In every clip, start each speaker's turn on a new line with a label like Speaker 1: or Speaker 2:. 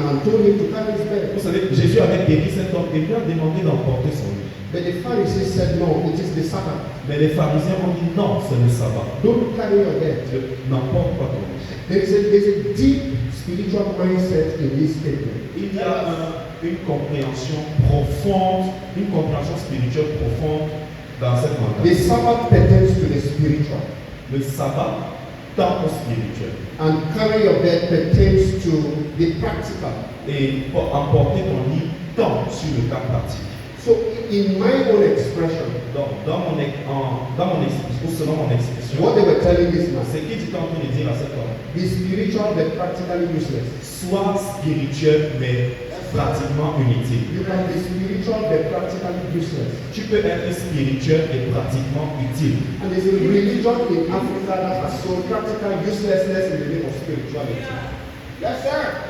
Speaker 1: and told him to carry his bed.
Speaker 2: Vous savez, Jésus avait guéri cet homme et lui a demandé d'emporter son lit.
Speaker 1: But the Pharisees said, no, it is the Sabbath.
Speaker 2: Mais les pharisiens ont dit non, c'est le sabbat.
Speaker 1: Don't carry your bed.
Speaker 2: N'emporte pas ton lit.
Speaker 1: There's a deep spiritual mindset in this statement.
Speaker 2: Il y a une compréhension profonde, une compréhension spirituelle profonde dans cette
Speaker 1: The
Speaker 2: mentalité.
Speaker 1: Sabbath pertains to the spiritual,
Speaker 2: Le sabbat tend au spirituel.
Speaker 1: and carry your bed pertains to the practical.
Speaker 2: Et pour emporter ton lit tend sur le cas pratique.
Speaker 1: So, in my own expression,
Speaker 2: Dans mon expression, ou selon mon expression,
Speaker 1: what they were telling this man,
Speaker 2: c'est qu'il était en train de dire à cet homme,
Speaker 1: be spiritual but practically useless.
Speaker 2: sois spirituel mais pratiquement inutile.
Speaker 1: You can be spiritual but practically useless.
Speaker 2: Tu peux être spirituel et pratiquement utile.
Speaker 1: And there's a religion in Africa that has sold practical uselessness in the name of spirituality. Yes, sir.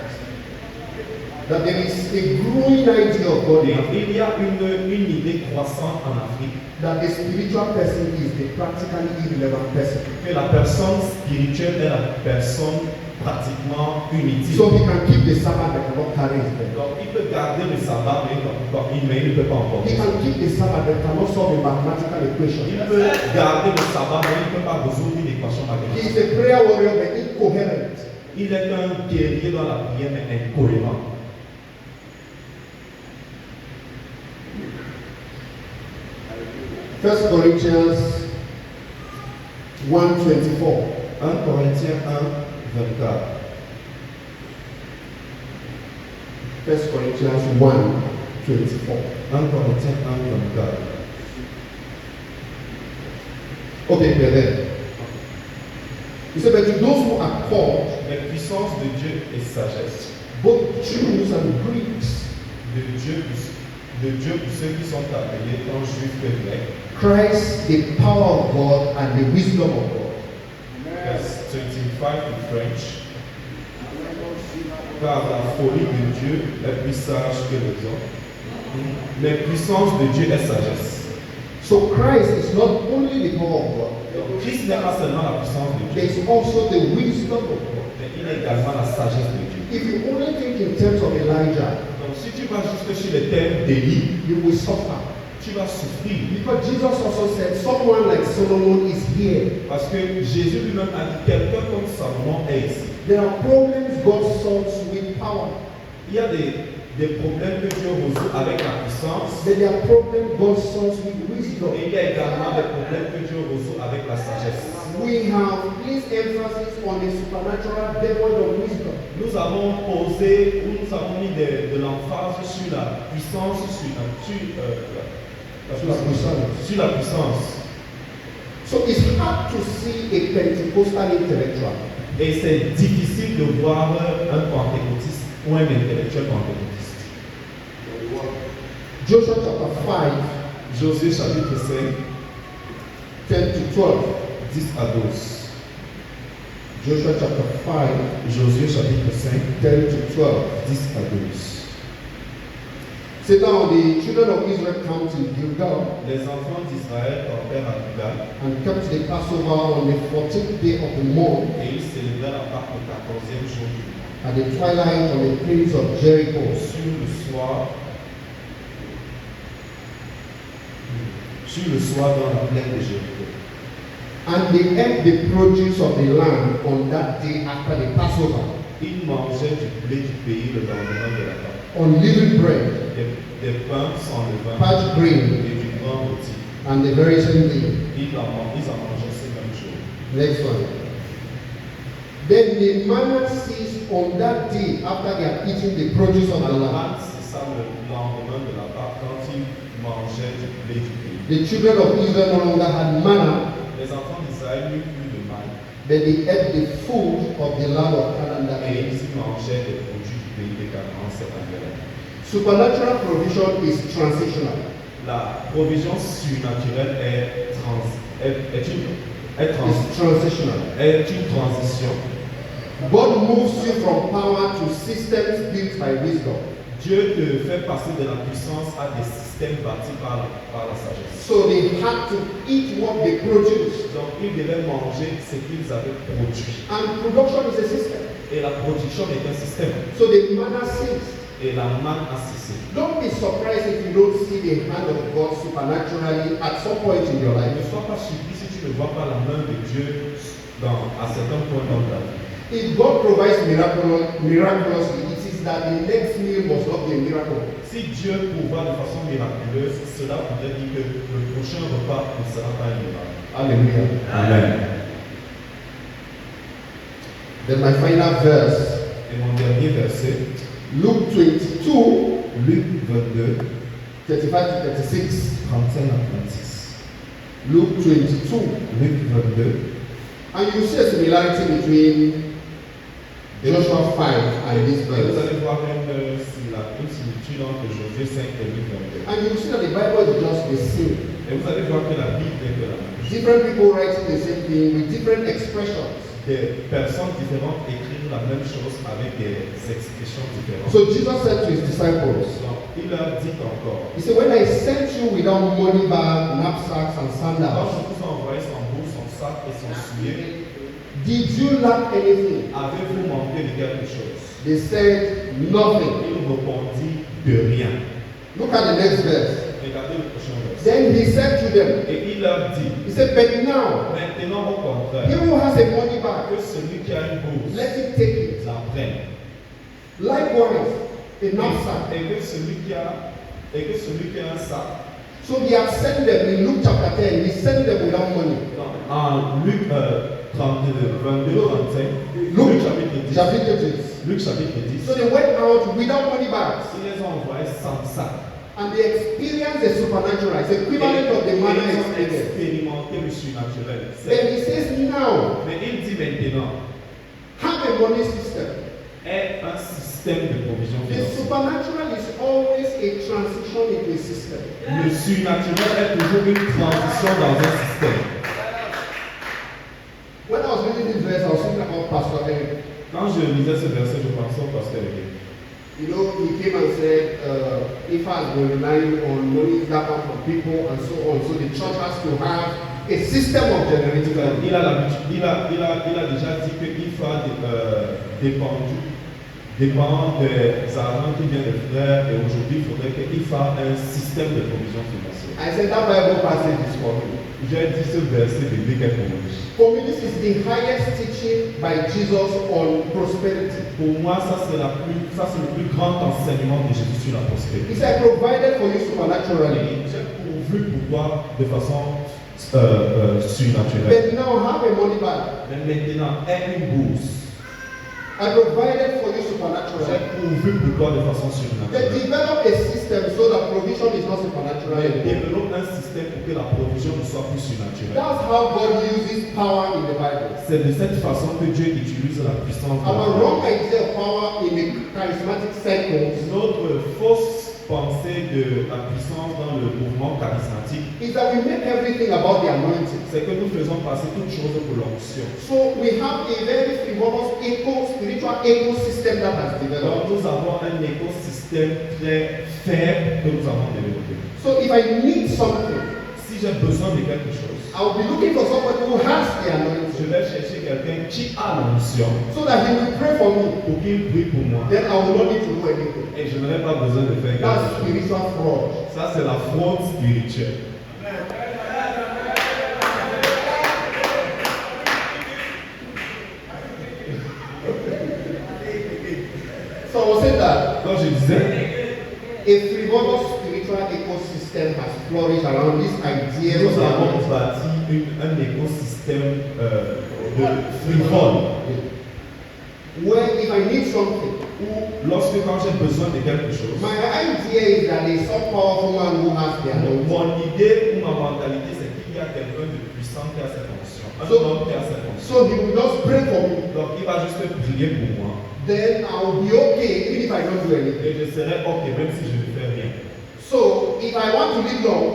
Speaker 1: That there is a growing idea of God
Speaker 2: Et
Speaker 1: in Africa,
Speaker 2: il y a une idée croissante en Afrique
Speaker 1: that the spiritual person is the practically irrelevant person.
Speaker 2: que la personne spirituelle est la personne pratiquement inutile.
Speaker 1: So he can keep the Sabbath but cannot carry his bed.
Speaker 2: Donc il peut garder le sabbat, mais il ne peut pas emporter.
Speaker 1: He can keep the Sabbath but cannot solve a mathematical equation.
Speaker 2: Il peut garder le sabbat, mais il ne peut pas résoudre une équation
Speaker 1: He
Speaker 2: mathématique.
Speaker 1: is a prayer warrior but incoherent.
Speaker 2: Il est un guerrier dans la prière, mais incohérent.
Speaker 1: First Corinthians 1:24.
Speaker 2: 1 Corinthiens 1, 24.
Speaker 1: First Corinthians 1:24.
Speaker 2: 1 Corinthiens 1, 24.
Speaker 1: Okay, we're there. He said, but to those who are called,
Speaker 2: Mais puissance de Dieu et sagesse.
Speaker 1: both Jews and Greeks,
Speaker 2: De Dieu pour ceux qui sont appelés tant juifs que grecs.
Speaker 1: Christ, the power of God and the wisdom of God.
Speaker 2: Verse 25 in French. Car la folie de Dieu est plus sage que les hommes. Mais puissance de Dieu est sagesse.
Speaker 1: So Christ is not only the power of God,
Speaker 2: Donc Christ n'est pas seulement la puissance de
Speaker 1: there
Speaker 2: Dieu,
Speaker 1: is also the wisdom of God.
Speaker 2: mais il est également la sagesse de Dieu.
Speaker 1: If you only think in terms of Elijah,
Speaker 2: Donc si tu vas juste sur les thèmes d'Élie,
Speaker 1: you will suffer.
Speaker 2: tu vas souffrir.
Speaker 1: Because Jesus also said, someone like Solomon is here.
Speaker 2: Parce que Jésus lui-même a dit quelqu'un comme Salomon est ici.
Speaker 1: There are problems God solves with power.
Speaker 2: Il y a des problèmes que Dieu résout avec la puissance.
Speaker 1: But there are problems God solves with wisdom.
Speaker 2: Et il y a également des problèmes que Dieu résout avec la sagesse.
Speaker 1: We have placed emphasis on the supernatural devoid of wisdom.
Speaker 2: Nous avons posé, ou nous avons mis de l'emphase sur la puissance, sur la puissance.
Speaker 1: So it's hard to see a Pentecostal intellectual
Speaker 2: Et c'est difficile de voir un pentecôtiste ou un intellectuel pentecôtiste.
Speaker 1: Joshua chapter 5,
Speaker 2: Josué chapitre 5,
Speaker 1: 10 to 12.
Speaker 2: 10 à 12.
Speaker 1: Joshua chapter 5,
Speaker 2: Josué chapitre 5,
Speaker 1: 10 to 12.
Speaker 2: 10 à 12.
Speaker 1: Say now the children of Israel camped in Gilgal
Speaker 2: Les enfants d'Israël campèrent à Gilgal
Speaker 1: and kept the Passover on the 14th day of the month
Speaker 2: et ils célébrèrent la Pâque le 14e jour du mois.
Speaker 1: at the twilight on the plains of Jericho.
Speaker 2: Sur le soir dans la plaine de Jéricho.
Speaker 1: And they ate the produce of the land on that day after the Passover,
Speaker 2: Ils mangeaient du blé du pays le lendemain de la Pâque.
Speaker 1: unleavened bread,
Speaker 2: Des pains sans levain
Speaker 1: parched
Speaker 2: et
Speaker 1: grain,
Speaker 2: du grand rôti.
Speaker 1: and the very same day.
Speaker 2: Ils en mangeaient ce même jour.
Speaker 1: Next one. Then the manna ceased on that day after they had eaten the produce of the land.
Speaker 2: Manne, c'est ça le lendemain de la Pâque quand ils mangeaient du blé du pays.
Speaker 1: The children of Israel no longer had manna,
Speaker 2: Les enfants d'Israël n'eurent plus de manne
Speaker 1: but they ate the food of the land of Canaan that
Speaker 2: et
Speaker 1: day.
Speaker 2: ils mangeaient des produits du pays de Canaan cette année-là.
Speaker 1: Supernatural provision is transitional.
Speaker 2: La provision surnaturelle est
Speaker 1: Transitional.
Speaker 2: une transition.
Speaker 1: God moves you from power to systems built by wisdom.
Speaker 2: Dieu te fait passer de la puissance à des systèmes bâtis par la sagesse.
Speaker 1: So they had to eat what they produced.
Speaker 2: Donc ils devaient manger ce qu'ils avaient produit.
Speaker 1: And production is a system.
Speaker 2: Et la production est un système.
Speaker 1: So the manna ceased.
Speaker 2: Et la manne a cessé.
Speaker 1: Don't be surprised if you don't see the hand of God supernaturally at some point in your life.
Speaker 2: Ne sois pas surpris si tu ne vois pas la main de Dieu à certains points dans ta vie.
Speaker 1: If God provides miraculously, it is that the next meal must not be a miracle.
Speaker 2: Si Dieu pourvoit de façon miraculeuse, cela voudrait dire que le prochain repas ne sera pas un miracle.
Speaker 1: Hallelujah.
Speaker 2: Amen.
Speaker 1: Then my final verse,
Speaker 2: Et mon dernier verset,
Speaker 1: Luke 22,
Speaker 2: Luc 22,
Speaker 1: 35 to 36.
Speaker 2: 35 à 36.
Speaker 1: Luke 22.
Speaker 2: Luc 22.
Speaker 1: And you see a similarity between Joshua 5 and this
Speaker 2: Et vous
Speaker 1: verse.
Speaker 2: allez voir une similitude entre Josué 5 et Luc 22.
Speaker 1: And you see that the Bible is just the same.
Speaker 2: Et vous allez voir que la Bible est de la même chose.
Speaker 1: Different people writing the same thing with different expressions.
Speaker 2: Des personnes différentes écrivent la même chose avec des expressions différentes.
Speaker 1: So Jesus said to his disciples,
Speaker 2: Donc, il leur dit encore,
Speaker 1: he said, when I sent you without money bag, knapsacks, and
Speaker 2: quand
Speaker 1: sandals,
Speaker 2: je vous ai envoyé son bourse, son sac et son soulier,
Speaker 1: did you lack anything?
Speaker 2: avez-vous manqué de quelque chose?
Speaker 1: They said, nothing.
Speaker 2: Il répondit de rien.
Speaker 1: Look at the next verse.
Speaker 2: Regardez le prochain verset.
Speaker 1: Then he said to them,
Speaker 2: Et il leur dit,
Speaker 1: he said, but now,
Speaker 2: maintenant au contraire,
Speaker 1: he who has a money bag,
Speaker 2: que celui qui a une bourse
Speaker 1: let him take it.
Speaker 2: la prenne.
Speaker 1: Likewise, a knapsack.
Speaker 2: Et que celui qui a un sac,
Speaker 1: So he had sent them in Luke chapter 10, he sent them without money.
Speaker 2: en Luc 22, 35,
Speaker 1: Luke
Speaker 2: Luc chapitre 10.
Speaker 1: chapitre 10.
Speaker 2: Luc chapitre 10.
Speaker 1: So they went out without money bags.
Speaker 2: Il les a envoyés sans sac.
Speaker 1: And they experienced the supernatural. It's equivalent of the
Speaker 2: Et
Speaker 1: manna
Speaker 2: ils ont
Speaker 1: experience.
Speaker 2: expérimenté le surnaturel.
Speaker 1: Then he says now,
Speaker 2: Mais il dit maintenant,
Speaker 1: have a money system.
Speaker 2: est un système de provision
Speaker 1: The
Speaker 2: financière.
Speaker 1: supernatural is always a transition into a system.
Speaker 2: Le surnaturel est toujours une transition dans un système.
Speaker 1: When I was reading this verse, I was thinking about Pastor Eric.
Speaker 2: Quand je lisais ce verset, je pensais au pasteur Eric.
Speaker 1: You know, he came and said, if I was relying on money that come from people and so on, so the church has to have a system of generating value.
Speaker 2: Il a déjà dit qu'il faut dépendre des argent qui vient des frères et aujourd'hui il faudrait qu'il fasse un système de provision financière.
Speaker 1: I said that Bible passage is for me.
Speaker 2: J'ai dit ce verset biblique est pour moi.
Speaker 1: For me, this is the highest teaching by Jesus on prosperity.
Speaker 2: Pour moi, ça c'est le plus grand enseignement de Jésus sur la
Speaker 1: He
Speaker 2: prospérité.
Speaker 1: said, provided for you supernaturally.
Speaker 2: J'ai pourvu pour toi de façon surnaturelle.
Speaker 1: But now have a money bag.
Speaker 2: Mais maintenant, aie une bourse.
Speaker 1: I provided for you
Speaker 2: J'ai
Speaker 1: supernaturally.
Speaker 2: pourvu pour toi de façon
Speaker 1: They
Speaker 2: surnaturelle.
Speaker 1: develop a system so that provision is not supernatural
Speaker 2: Mais
Speaker 1: anymore.
Speaker 2: développe un système pour que la provision ne soit plus surnaturelle.
Speaker 1: That's how God uses power in the Bible.
Speaker 2: C'est de cette façon que Dieu utilise la puissance de la
Speaker 1: Our
Speaker 2: parole.
Speaker 1: wrong idea of power in the charismatic circles
Speaker 2: Notre fausse pensée de la puissance dans le mouvement charismatique,
Speaker 1: is that we make everything about the anointing.
Speaker 2: c'est que nous faisons passer toutes choses pour l'onction.
Speaker 1: So we have a very frivolous spiritual ecosystem that has developed.
Speaker 2: Donc nous avons un écosystème très faible que nous avons développé.
Speaker 1: So if I need something,
Speaker 2: Si j'ai besoin de quelque chose,
Speaker 1: I'll be looking for somebody who has the
Speaker 2: je
Speaker 1: anointing
Speaker 2: vais chercher quelqu'un qui a l'onction
Speaker 1: so that he will pray for me.
Speaker 2: pour qu'il prie pour moi.
Speaker 1: Then I will not need to do anything.
Speaker 2: Et je n'aurai pas besoin de faire quelque
Speaker 1: That's
Speaker 2: chose.
Speaker 1: spiritual fraud.
Speaker 2: Ça, c'est la fraude spirituelle.
Speaker 1: So I was saying that
Speaker 2: Quand je disais,
Speaker 1: a frivolous spiritual ecosystem has flourished around this idea of
Speaker 2: nous
Speaker 1: the
Speaker 2: avons
Speaker 1: anointing.
Speaker 2: bâti un écosystème de frivole.
Speaker 1: Where if I need something,
Speaker 2: Où, lorsque quand j'ai besoin de quelque chose,
Speaker 1: my idea is that there's some powerful man who has the anointing.
Speaker 2: mon idée ou ma mentalité, c'est qu'il y a quelqu'un de puissant qui a cette onction. Un
Speaker 1: So-
Speaker 2: homme qui a cette onction.
Speaker 1: So he will just pray for me.
Speaker 2: Donc il va juste prier pour moi.
Speaker 1: Then I will be okay even if I don't do anything.
Speaker 2: Et je serai ok même si je ne fais rien.
Speaker 1: So if I want to live long,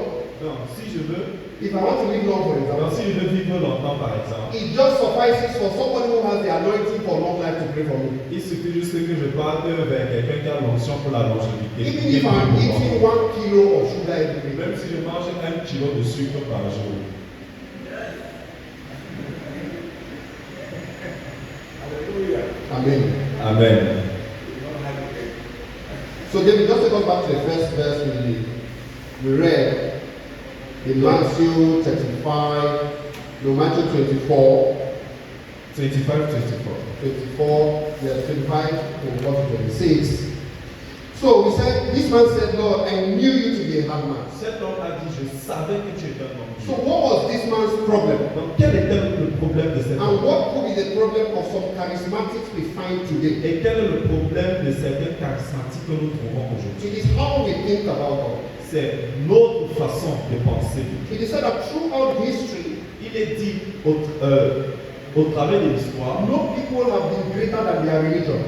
Speaker 2: Donc si je veux,
Speaker 1: for example,
Speaker 2: donc si je veux vivre longtemps par exemple,
Speaker 1: it just suffices for somebody who has the anointing for long life to pray for me.
Speaker 2: il suffit juste que je parte vers quelqu'un qui a l'onction pour la longévité.
Speaker 1: Even
Speaker 2: Qui
Speaker 1: if
Speaker 2: prie
Speaker 1: I'm
Speaker 2: pour moi.
Speaker 1: eating 1 kilo of sugar every day.
Speaker 2: Même si je mange 1 kilo de sucre par jour.
Speaker 1: Amen. Amen.
Speaker 2: Amen.
Speaker 1: So David, just take us back to the first verse we read in Matthew 35, no, Matthew 24.
Speaker 2: 25, 24.
Speaker 1: 24, yes, 25 to 26. So we said, this man said, Lord, I knew you to be a hard man.
Speaker 2: Cet homme a dit, je savais que tu étais un homme
Speaker 1: So
Speaker 2: dur.
Speaker 1: what was this man's problem?
Speaker 2: Donc quel était le problème de cet
Speaker 1: And
Speaker 2: homme?
Speaker 1: what could be the problem of some charismatics we find today?
Speaker 2: Et quel est le problème de certains charismatiques que nous trouvons aujourd'hui?
Speaker 1: It is how we think about God.
Speaker 2: C'est notre façon de penser.
Speaker 1: It is said that throughout history,
Speaker 2: Il est dit au travers de l'histoire,
Speaker 1: no people have been greater than their religion.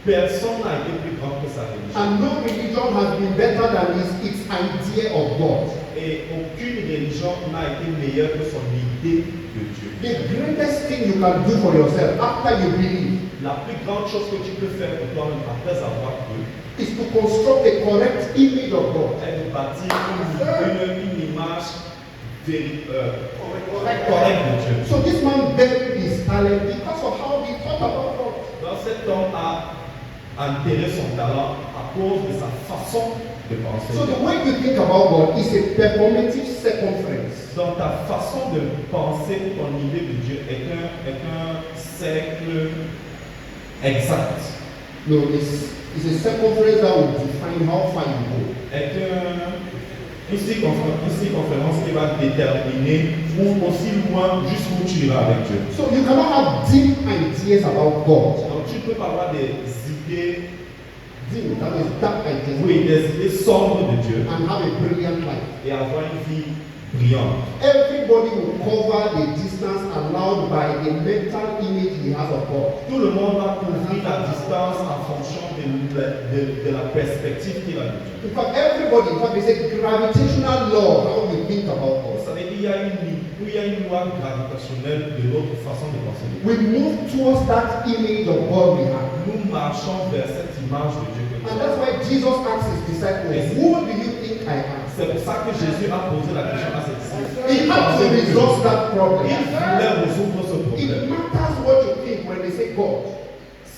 Speaker 2: personne n'a été plus grand que sa religion.
Speaker 1: And no religion has been better than its idea of God.
Speaker 2: Et aucune religion n'a été meilleure que son idée de Dieu.
Speaker 1: The greatest thing you can do for yourself after you believe
Speaker 2: La plus grande chose que tu peux faire pour toi-même après avoir cru
Speaker 1: is to construct a correct image of God.
Speaker 2: est de bâtir une image correcte de Dieu.
Speaker 1: So this man buried his talent because of how he thought about God.
Speaker 2: Donc cet homme a enterré son talent à cause de sa façon de penser.
Speaker 1: So the way you think about God is a performative circumference.
Speaker 2: Donc ta façon de penser ton idée de Dieu est un cercle exact.
Speaker 1: No, it's a circumference that will define how far you go.
Speaker 2: Est une circonférence qui va déterminer où aussi loin jusqu'où tu iras avec Dieu.
Speaker 1: So you cannot have deep ideas about God.
Speaker 2: Donc tu ne peux pas avoir des idées,
Speaker 1: Deep, that is dark ideas.
Speaker 2: oui, des idées sombres de Dieu
Speaker 1: And have a brilliant life.
Speaker 2: et avoir une vie brillante.
Speaker 1: Everybody will cover the distance allowed by the mental image he has of God.
Speaker 2: Tout le monde va couvrir la distance en fonction de la perspective qu'il a de Dieu.
Speaker 1: In fact, everybody, in fact, there's a gravitational law how we think about
Speaker 2: Vous
Speaker 1: God.
Speaker 2: savez qu'il y a une loi gravitationnelle de notre façon de penser.
Speaker 1: We move towards that image of God we have.
Speaker 2: Nous marchons vers cette image de Dieu que nous
Speaker 1: And
Speaker 2: avons.
Speaker 1: that's why Jesus asked his disciples, who do you think I am?
Speaker 2: C'est pour ça que Jésus a posé la question à ses disciples.
Speaker 1: He had to resolve that problem.
Speaker 2: Il voulait résoudre ce
Speaker 1: It
Speaker 2: problème.
Speaker 1: matters what you think when they say God.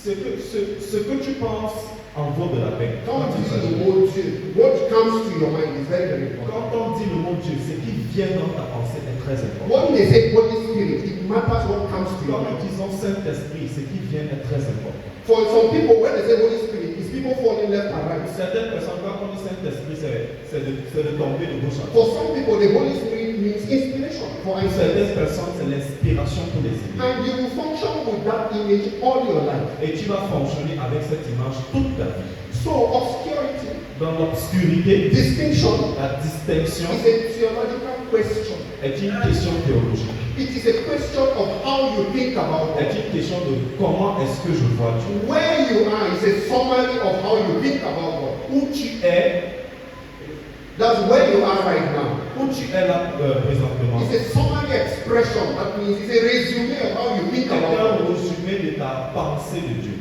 Speaker 2: Ce que tu penses en vaut de la peine.
Speaker 1: Quand
Speaker 2: Quand
Speaker 1: on
Speaker 2: il
Speaker 1: dit
Speaker 2: s'agit
Speaker 1: le
Speaker 2: de-
Speaker 1: mot Dieu, what comes to your mind is very, very important.
Speaker 2: Quand on dit le mot Dieu, ce qui vient dans ta pensée est très important.
Speaker 1: When they say Holy Spirit, it matters what comes to your
Speaker 2: Quand nous
Speaker 1: mind.
Speaker 2: disons Saint-Esprit, ce qui vient est très important.
Speaker 1: For some people, when they say Holy Spirit, it's people falling left and right.
Speaker 2: Certaines personnes, quand on dit Saint-Esprit, c'est de tomber de gauche à
Speaker 1: For
Speaker 2: droite.
Speaker 1: some people, the Holy Spirit means inspiration. For
Speaker 2: Pour
Speaker 1: instance,
Speaker 2: certaines personnes, c'est l'inspiration pour les aider.
Speaker 1: and you will function with that image all your life.
Speaker 2: Et tu vas fonctionner avec cette image toute ta vie.
Speaker 1: So obscurity,
Speaker 2: Dans l'obscurité,
Speaker 1: distinction,
Speaker 2: la distinction
Speaker 1: is a theological question.
Speaker 2: est une question théologique.
Speaker 1: It is a question of how you think about
Speaker 2: Est
Speaker 1: God.
Speaker 2: une question de comment est-ce que je vois Dieu.
Speaker 1: Where you are is a summary of how you think about God.
Speaker 2: Où tu es,
Speaker 1: That's where you are right now.
Speaker 2: où tu es là présentement,
Speaker 1: It's a summary expression. That means it's a resume of how you think
Speaker 2: est
Speaker 1: about
Speaker 2: un
Speaker 1: God.
Speaker 2: résumé de ta pensée de Dieu.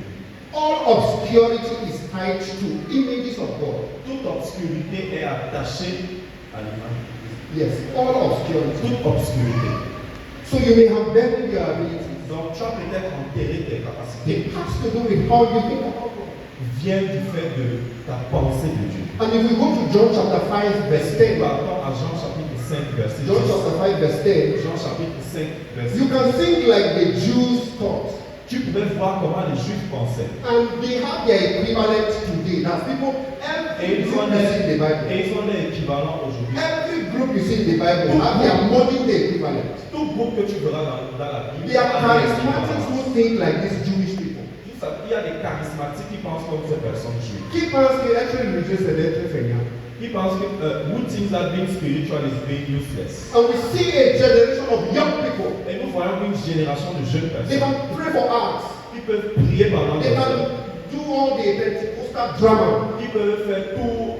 Speaker 1: All obscurity is tied to images of God.
Speaker 2: Toute obscurité est attachée à l'image.
Speaker 1: Yes, all obscurity.
Speaker 2: Toute obscurité.
Speaker 1: So you may have buried your abilities.
Speaker 2: Donc tu as peut-être enterré tes capacités.
Speaker 1: It has to do with how you think about God.
Speaker 2: Vient du fait de ta pensée de Dieu.
Speaker 1: And if we go to John chapter 5, verse 10,
Speaker 2: Partons à Jean chapitre 5, verset 10.
Speaker 1: John chapter 5, verse 10,
Speaker 2: Jean chapitre 5, verset
Speaker 1: you
Speaker 2: 10.
Speaker 1: can think like the Jews thought.
Speaker 2: Tu pouvais voir comment les Juifs pensaient.
Speaker 1: And they have their equivalent today. That's people, every
Speaker 2: Et ils
Speaker 1: group
Speaker 2: ont
Speaker 1: you see in the Bible.
Speaker 2: des équivalents aujourd'hui.
Speaker 1: Every group you see in the Bible have their modern day equivalent.
Speaker 2: Tout groupe que tu verras dans la Bible,
Speaker 1: They are
Speaker 2: a des
Speaker 1: charismatics
Speaker 2: équivalents.
Speaker 1: who think like these Jewish people.
Speaker 2: Il y a des charismatiques qui pensent comme ces personnes juives.
Speaker 1: Qui pensent que être religieux c'est d'être feignant.
Speaker 2: Qui pensent que who thinks that being spiritual is being useless.
Speaker 1: And we see a generation of young people.
Speaker 2: Et nous voyons une génération de jeunes
Speaker 1: They
Speaker 2: personnes
Speaker 1: can pray for hours.
Speaker 2: qui peuvent prier pendant
Speaker 1: They
Speaker 2: des
Speaker 1: can
Speaker 2: heures,
Speaker 1: do all the Pentecostal drama.
Speaker 2: qui peuvent faire tout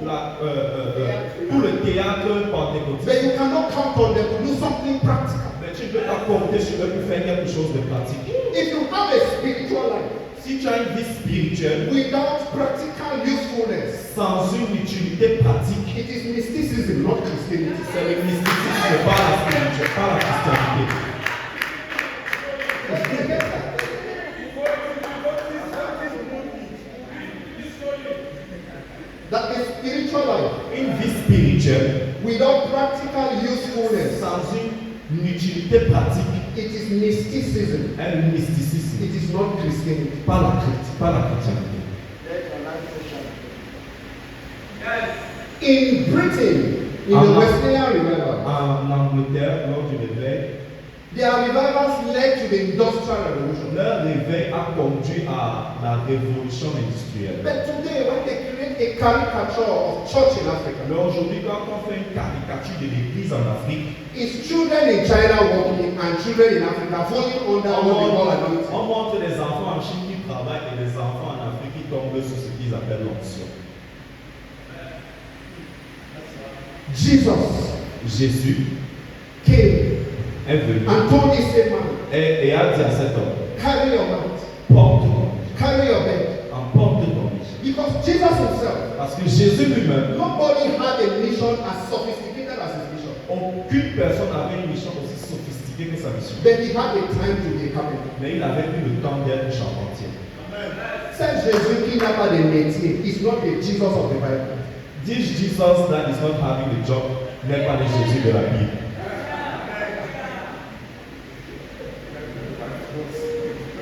Speaker 2: le théâtre pentecôtiste.
Speaker 1: But you cannot count on them to do something practical.
Speaker 2: Mais tu ne peux pas compter sur eux pour faire quelque chose de pratique.
Speaker 1: If you have a spiritual life
Speaker 2: Si tu as une vie spirituelle
Speaker 1: without practical usefulness,
Speaker 2: sans une utilité pratique,
Speaker 1: it is mysticism, not Christianity.
Speaker 2: c'est le mysticisme, pas la spiritualité, pas la christianité.
Speaker 1: that a spiritual life
Speaker 2: Une vie spirituelle
Speaker 1: without practical usefulness,
Speaker 2: sans une utilité pratique,
Speaker 1: it is mysticism.
Speaker 2: un mysticisme,
Speaker 1: It is not Christianity.
Speaker 2: pas la chrétienté.
Speaker 1: In Britain, in the Wesleyan revival,
Speaker 2: En Angleterre, lors du réveil,
Speaker 1: their revivals led to the Industrial Revolution.
Speaker 2: leur réveil a conduit à la révolution industrielle.
Speaker 1: But today, when they create a caricature of church in Africa,
Speaker 2: Mais aujourd'hui, quand on fait une caricature de l'église en Afrique,
Speaker 1: it's children in China walking and children in Africa falling under what they call anointing.
Speaker 2: on montre les enfants en Chine qui travaillent et les enfants en Afrique qui tombent sur ce qu'ils appellent l'onction. Jésus
Speaker 1: Came
Speaker 2: est venu
Speaker 1: and told this same man,
Speaker 2: et a dit à cet homme,
Speaker 1: carry your mat,
Speaker 2: porte ton lit,
Speaker 1: carry your bed.
Speaker 2: emporte ton lit.
Speaker 1: Because Jesus himself,
Speaker 2: Parce que Jésus lui-même,
Speaker 1: nobody had a mission as sophisticated as his mission.
Speaker 2: aucune personne n'avait une mission aussi sophistiquée que sa mission.
Speaker 1: But he had the time to be a carpenter.
Speaker 2: Mais il avait eu le temps d'être charpentier.
Speaker 1: Said Jésus qui n'a pas de métier is not the Jesus of the Bible.
Speaker 2: This Jesus that is not having a job n'est pas le Jésus de la Bible.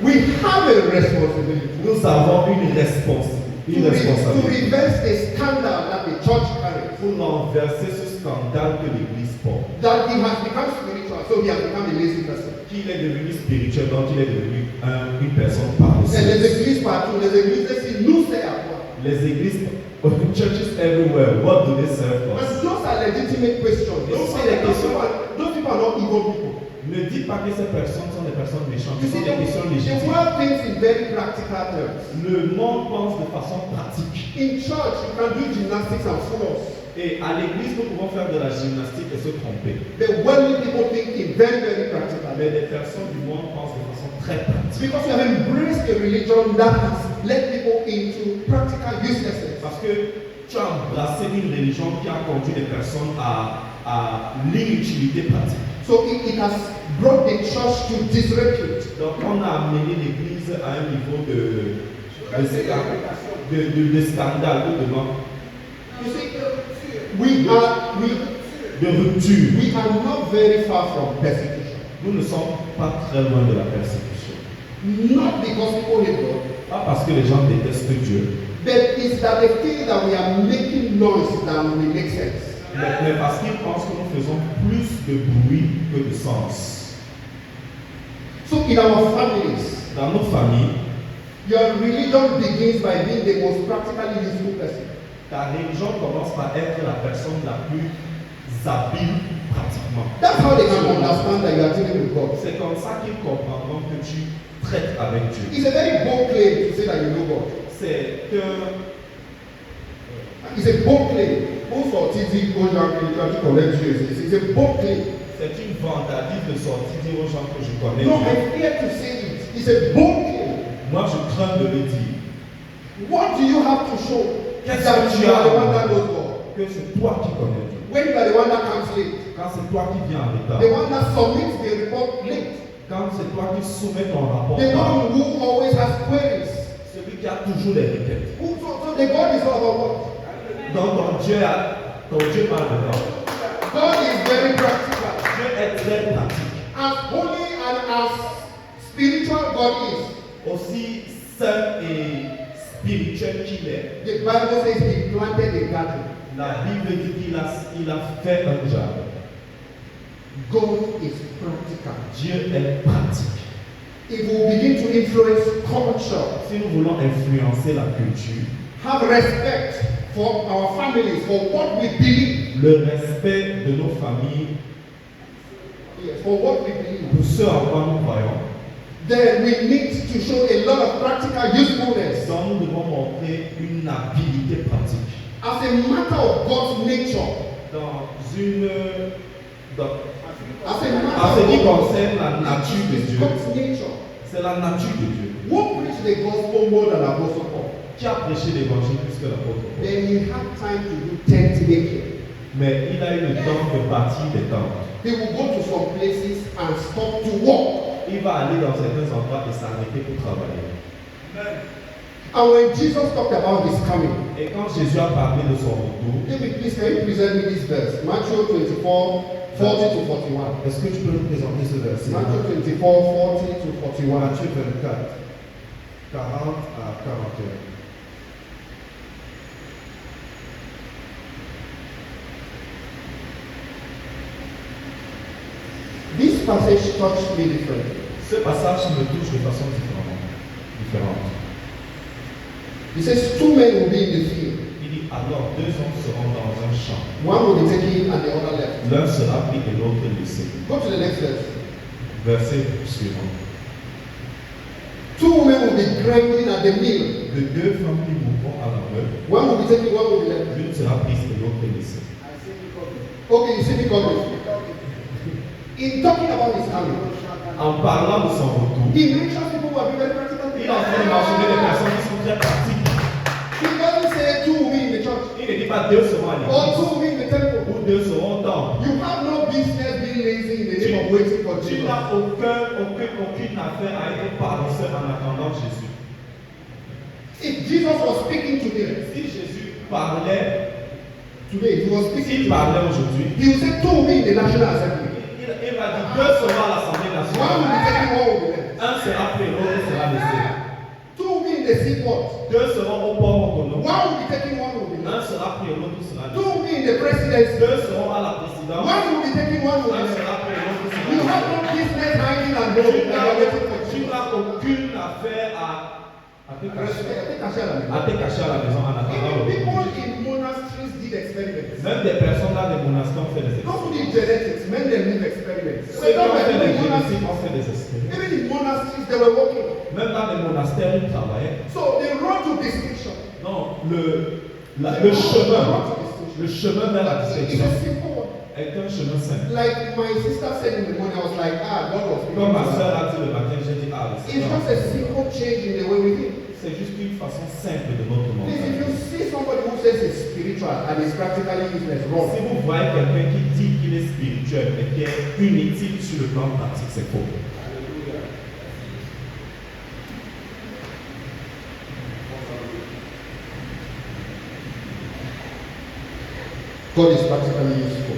Speaker 1: We have a responsibility
Speaker 2: Nous avons une responsabilité
Speaker 1: to reverse the scandal that the church carries.
Speaker 2: pour renverser ce scandale que l'Église porte.
Speaker 1: That he has become spiritual, so he has become a lazy person.
Speaker 2: Qu'il est devenu spirituel, donc il est devenu une personne paresseuse.
Speaker 1: Et les églises partout, les églises ici, nous c'est à quoi?
Speaker 2: Les églises, churches everywhere, what do they serve
Speaker 1: And
Speaker 2: us?
Speaker 1: those are legitimate questions. Those people are not evil people.
Speaker 2: Ne dites pas que ces personnes sont des personnes méchantes,
Speaker 1: You
Speaker 2: ce
Speaker 1: see,
Speaker 2: sont des questions
Speaker 1: the
Speaker 2: légitimes.
Speaker 1: world thinks in very practical terms.
Speaker 2: Le monde pense de façon pratique.
Speaker 1: In church, you can do gymnastics and fool us.
Speaker 2: Et à l'église, nous pouvons faire de la gymnastique et se tromper.
Speaker 1: The worldly people think in very, very practical.
Speaker 2: Mais les personnes du monde pensent de façon très pratique.
Speaker 1: Because we have embraced a religion that has led people into practical uselessness.
Speaker 2: Parce que tu as embrassé une religion qui a conduit les personnes à l'inutilité pratique.
Speaker 1: So it has brought the church to disrepute.
Speaker 2: Donc on a amené l'église à un niveau de scandale, de demande,
Speaker 1: You see, we are
Speaker 2: de rupture.
Speaker 1: not very far from persecution.
Speaker 2: Nous ne sommes pas très loin de la persécution.
Speaker 1: Not because people hate God,
Speaker 2: Pas parce que les gens détestent Dieu,
Speaker 1: but it's that they feel that we are making noise than we make sense.
Speaker 2: mais parce qu'ils pensent que nous faisons plus de bruit que de sens.
Speaker 1: So in our families,
Speaker 2: Dans nos familles,
Speaker 1: your religion begins by being the most practically useful person.
Speaker 2: ta religion commence par être la personne la plus habile pratiquement.
Speaker 1: That's how they can understand that you are dealing with God.
Speaker 2: C'est comme ça qu'ils comprendront que tu traites avec Dieu.
Speaker 1: It's a very bold claim to say that you know God.
Speaker 2: C'est que
Speaker 1: It's a bold claim. Most for TZ go down to collect Jesus. It's a bold claim.
Speaker 2: c'est une vantardise de sortir dire aux gens que je connais
Speaker 1: No,
Speaker 2: Dieu.
Speaker 1: I fear to say it. It's a bold claim.
Speaker 2: Moi, je crains de le dire.
Speaker 1: What do you have to show?
Speaker 2: Qu'est-ce
Speaker 1: That
Speaker 2: que tu
Speaker 1: you are the
Speaker 2: as
Speaker 1: one that knows God.
Speaker 2: que c'est toi qui connais Dieu.
Speaker 1: When you are the one that comes late.
Speaker 2: Quand c'est toi qui viens en retard.
Speaker 1: The one that submits the report late.
Speaker 2: Quand c'est toi qui soumets ton rapport.
Speaker 1: The one who always has queries.
Speaker 2: Celui qui a toujours des requêtes.
Speaker 1: So the God is all about what?
Speaker 2: Donc ton Dieu parle de toi.
Speaker 1: God is very practical.
Speaker 2: Dieu est très pratique.
Speaker 1: As holy and as spiritual God is,
Speaker 2: Aussi saint et spirituel qu'il est.
Speaker 1: the Bible says he planted a garden.
Speaker 2: La Bible dit qu'il a fait un jardin.
Speaker 1: God is practical.
Speaker 2: Dieu est pratique.
Speaker 1: If we begin to influence culture,
Speaker 2: Si nous voulons influencer la culture,
Speaker 1: have respect for our families, for what we believe,
Speaker 2: le respect de nos familles,
Speaker 1: yes, for what we believe,
Speaker 2: pour ce en quoi nous croyons,
Speaker 1: then we need to show a lot of practical usefulness.
Speaker 2: donc nous devons montrer une habileté pratique.
Speaker 1: As a matter of God's nature,
Speaker 2: Dans
Speaker 1: as a
Speaker 2: en
Speaker 1: matter
Speaker 2: ce qui
Speaker 1: of
Speaker 2: concerne la nature de Dieu,
Speaker 1: God's nature,
Speaker 2: c'est la nature de Dieu.
Speaker 1: who preached the gospel more than Apostle Paul?
Speaker 2: Qui a prêché l'évangile plus que l'apôtre Paul.
Speaker 1: Then he had time to do tent making.
Speaker 2: Mais il a eu le temps de bâtir des temples.
Speaker 1: He will go to some places and stop to walk.
Speaker 2: Il va aller dans certains endroits et s'arrêter pour travailler.
Speaker 1: And when Jesus talked about his coming,
Speaker 2: Et quand Jésus a parlé de son retour,
Speaker 1: David, please, can you present me this verse? Matthew 24, 40 to 41.
Speaker 2: est-ce que tu peux nous présenter ce verset?
Speaker 1: Matthew 24, 40 to 41.
Speaker 2: Matthieu 24, 40 à 41.
Speaker 1: This passage touched me differently.
Speaker 2: Ce passage me touche de façon différente.
Speaker 1: He says, two men will be in the field.
Speaker 2: Il dit alors deux hommes seront dans un champ.
Speaker 1: One will be taken and the other left.
Speaker 2: L'un sera pris et l'autre laissé.
Speaker 1: Go to the next verse.
Speaker 2: Verset suivant.
Speaker 1: Two women will be grinding at the mill.
Speaker 2: De deux femmes qui mourront à la meule,
Speaker 1: One will be taken, one will be left.
Speaker 2: l'une sera prise et l'autre laissée.
Speaker 1: Okay, you see me coming. In talking about his coming,
Speaker 2: En parlant de son retour,
Speaker 1: he mentions people who are very practical.
Speaker 2: il est en train de mentionner des personnes qui sont très pratiques.
Speaker 1: He doesn't say two will be in the church
Speaker 2: Il ne dit pas deux seront à
Speaker 1: or
Speaker 2: l'église
Speaker 1: two will be in the temple.
Speaker 2: ou deux seront au temple.
Speaker 1: You have no business being lazy in the name of waiting for
Speaker 2: Tu
Speaker 1: Jesus.
Speaker 2: n'as aucune affaire à être paresseux en attendant Jésus.
Speaker 1: If Jesus was speaking today,
Speaker 2: Si Jésus parlait,
Speaker 1: he was speaking
Speaker 2: s'il parlait aujourd'hui,
Speaker 1: he will say two will be in the National Assembly.
Speaker 2: il va dire deux seront à l'Assemblée
Speaker 1: One will
Speaker 2: nationale.
Speaker 1: be taken, one will be left.
Speaker 2: Un sera pris, l'autre sera laissé.
Speaker 1: Two will be in the seaport.
Speaker 2: Deux seront au port autonome.
Speaker 1: One will be taken, one will be
Speaker 2: Un
Speaker 1: left.
Speaker 2: sera pris, l'autre sera
Speaker 1: Two
Speaker 2: laissé.
Speaker 1: will be in the presidency.
Speaker 2: Deux seront à la présidence.
Speaker 1: One will be taken, one will be
Speaker 2: Un
Speaker 1: left.
Speaker 2: sera pris, l'autre sera
Speaker 1: You have
Speaker 2: laissé.
Speaker 1: no business hiding and holding and you're waiting for
Speaker 2: Tu
Speaker 1: Jesus.
Speaker 2: n'as aucune affaire à te cacher à la maison en attendant le
Speaker 1: People
Speaker 2: retour de Jésus.
Speaker 1: in monasteries did experiments.
Speaker 2: Même des personnes dans les monastères ont fait des
Speaker 1: Not only
Speaker 2: expériences.
Speaker 1: genetics, men them live experiments. So
Speaker 2: Ceux qui
Speaker 1: they
Speaker 2: ont fait des
Speaker 1: were in
Speaker 2: génétiques
Speaker 1: monasteries.
Speaker 2: ont fait des expériences.
Speaker 1: Even in monasteries, they were working.
Speaker 2: Même dans les monastères, ils travaillaient.
Speaker 1: So they road to distinction.
Speaker 2: Non, le chemin vers la
Speaker 1: It's
Speaker 2: distinction
Speaker 1: a simple one.
Speaker 2: est un chemin simple.
Speaker 1: Like my sister said in the morning, I was like, God was speaking
Speaker 2: Comme ma
Speaker 1: to me.
Speaker 2: soeur a dit le matin, j'ai dit, le
Speaker 1: It's
Speaker 2: Seigneur,
Speaker 1: just a simple change in the way we think.
Speaker 2: c'est juste une façon simple de notre monde.
Speaker 1: Please, if you see somebody who says he's spiritual and is practically useless, wrong.
Speaker 2: Si vous voyez quelqu'un qui dit qu'il est spirituel et qui est inutile sur le plan pratique, c'est faux.
Speaker 1: God is practically useful.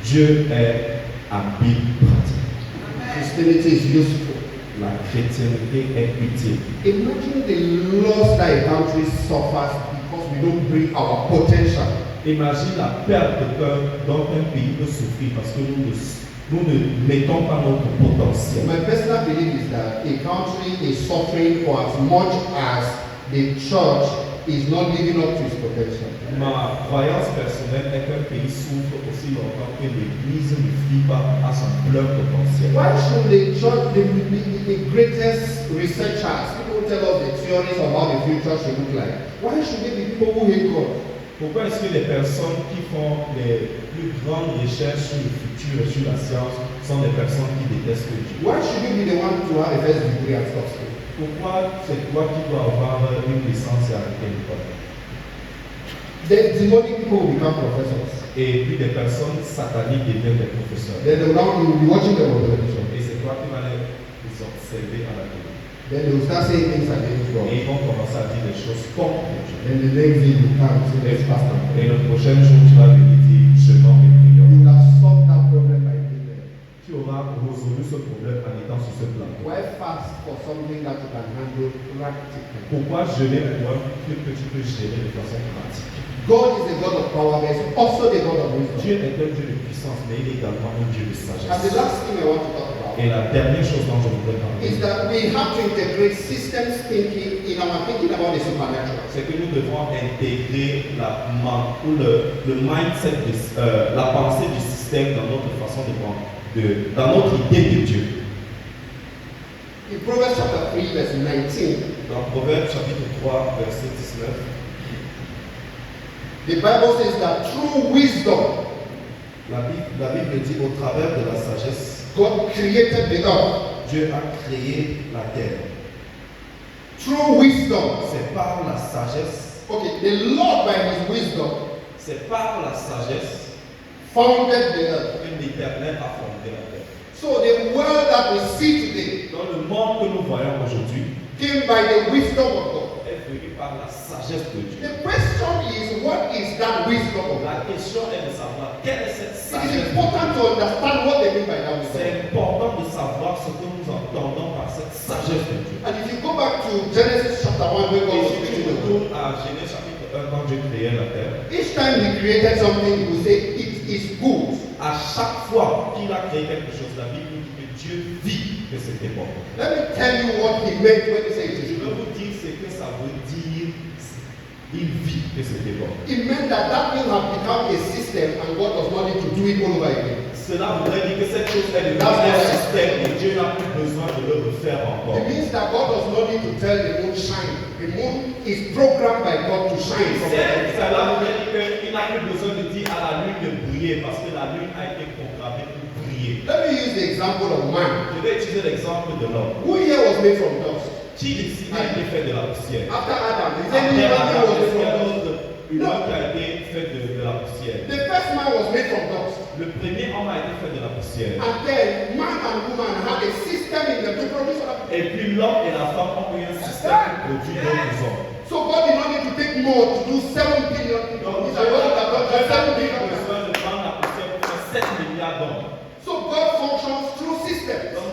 Speaker 2: Dieu est habile pratique.
Speaker 1: Christianity is useful.
Speaker 2: La chrétienté est utile.
Speaker 1: Imagine the loss that a country suffers because we don't bring our potential.
Speaker 2: Imagine la perte de cœur dont un pays peut souffrir parce que nous ne mettons pas notre potentiel.
Speaker 1: My personal belief is that a country is suffering for as much as the church is not living up to its potential.
Speaker 2: Ma croyance personnelle est qu'un pays souffre aussi longtemps que l'Église ne vit pas à son plein potentiel.
Speaker 1: Why should the church, the greatest researchers, people who tell us the theories of how the future should look like, why should they be people who hate God?
Speaker 2: Pourquoi est-ce que les personnes qui font les plus grandes recherches sur le futur et sur la science sont des personnes qui détestent Dieu?
Speaker 1: Why should you be the one to have a first degree at Stockholm?
Speaker 2: Pourquoi c'est toi qui dois avoir une licence et arrêter l'école?
Speaker 1: Then demonic people will become professors.
Speaker 2: Et puis des personnes sataniques deviennent des professeurs.
Speaker 1: Then they will be watching them on television.
Speaker 2: Et c'est toi qui vas les observer à la télé.
Speaker 1: Then they will start saying things against God.
Speaker 2: Et ils vont commencer à dire des choses contre Dieu.
Speaker 1: Then the next day you come and say, let's fast and
Speaker 2: Et
Speaker 1: pray.
Speaker 2: le prochain jour, tu vas venir dire, je m'en vais prier.
Speaker 1: You will have solved that problem by being there.
Speaker 2: Tu auras résolu ce problème en étant sur ce plan.
Speaker 1: Why fast for something that you can handle practically?
Speaker 2: Pourquoi jeûner pour un truc que tu peux gérer de façon pratique?
Speaker 1: God is a God of power, but he's also the God of wisdom.
Speaker 2: Dieu est un Dieu de puissance, mais il est également un Dieu de
Speaker 1: And the
Speaker 2: sagesse.
Speaker 1: last thing I want to talk about
Speaker 2: Et la dernière chose dont je voudrais
Speaker 1: is
Speaker 2: parler,
Speaker 1: that we have to integrate systems thinking in our thinking about the supernatural.
Speaker 2: c'est que nous devons intégrer le mindset, la pensée du système dans notre façon de prendre, dans notre idée de Dieu.
Speaker 1: In Proverbs chapter 3, verse 19,
Speaker 2: Dans Proverbe chapitre 3, verset 19,
Speaker 1: the Bible says that through wisdom,
Speaker 2: la Bible dit au travers de la sagesse,
Speaker 1: God created the earth.
Speaker 2: Dieu a créé la terre.
Speaker 1: Through wisdom,
Speaker 2: C'est par la sagesse,
Speaker 1: okay, the Lord by his wisdom
Speaker 2: c'est par la sagesse
Speaker 1: founded the earth.
Speaker 2: que l'Éternel a fondé la terre.
Speaker 1: So the world that we see today
Speaker 2: Dans le monde que nous voyons aujourd'hui,
Speaker 1: came by the wisdom of God.
Speaker 2: est venu par la sagesse de Dieu.
Speaker 1: The question is, what is that wisdom of
Speaker 2: La
Speaker 1: God?
Speaker 2: question est de savoir quelle est cette
Speaker 1: It is
Speaker 2: sagesse.
Speaker 1: important to understand what they mean by that wisdom.
Speaker 2: C'est important de savoir ce que nous entendons par cette sagesse de Dieu.
Speaker 1: And if you go back to Genesis chapter 1, where God
Speaker 2: Et
Speaker 1: was
Speaker 2: si tu
Speaker 1: creating the world,
Speaker 2: retournes à Genèse chapitre 1, quand Dieu créait la terre,
Speaker 1: each time he created something, he would say, it is good.
Speaker 2: à chaque fois qu'il a créé quelque chose, la Bible nous dit que Dieu vit que c'était bon.
Speaker 1: Let me tell you what he meant when he said it
Speaker 2: Je
Speaker 1: is
Speaker 2: vais
Speaker 1: good.
Speaker 2: vous dire ce que ça veut dire. Il vit que c'était bon.
Speaker 1: It meant that that thing had become a system and God does not need to do it all over again.
Speaker 2: Cela voudrait dire que cette chose est devenue un système et Dieu n'a plus besoin de le refaire encore.
Speaker 1: It means that God does not need to tell the moon shine. The moon is programmed by God to shine from the heavens.
Speaker 2: Cela voudrait dire qu'il n'a plus besoin de dire à la lune de briller parce que la lune a été programmée pour briller.
Speaker 1: Let me use the example of man.
Speaker 2: Je vais utiliser l'exemple de l'homme.
Speaker 1: Who here was made from dust?
Speaker 2: Qui ici a été fait de la poussière?
Speaker 1: After Adam, is
Speaker 2: Après
Speaker 1: any human being
Speaker 2: Adam,
Speaker 1: was
Speaker 2: est-ce
Speaker 1: made
Speaker 2: qu'il y a
Speaker 1: from dust?
Speaker 2: d'autres humains qui a été fait de la poussière?
Speaker 1: The first man was made from dust.
Speaker 2: Le premier homme a été fait de la poussière.
Speaker 1: And then man and woman had a system in them to produce other people.
Speaker 2: Et puis l'homme et la femme ont eu un système pour produire d'autres hommes.
Speaker 1: So God did not need to take more to do 7 billion people.
Speaker 2: Donc
Speaker 1: It's
Speaker 2: Dieu
Speaker 1: a God that got
Speaker 2: n'a
Speaker 1: 7
Speaker 2: plus
Speaker 1: billion people.
Speaker 2: besoin de prendre la poussière pour faire 7 milliards d'hommes.
Speaker 1: So God functions through systems.
Speaker 2: Donc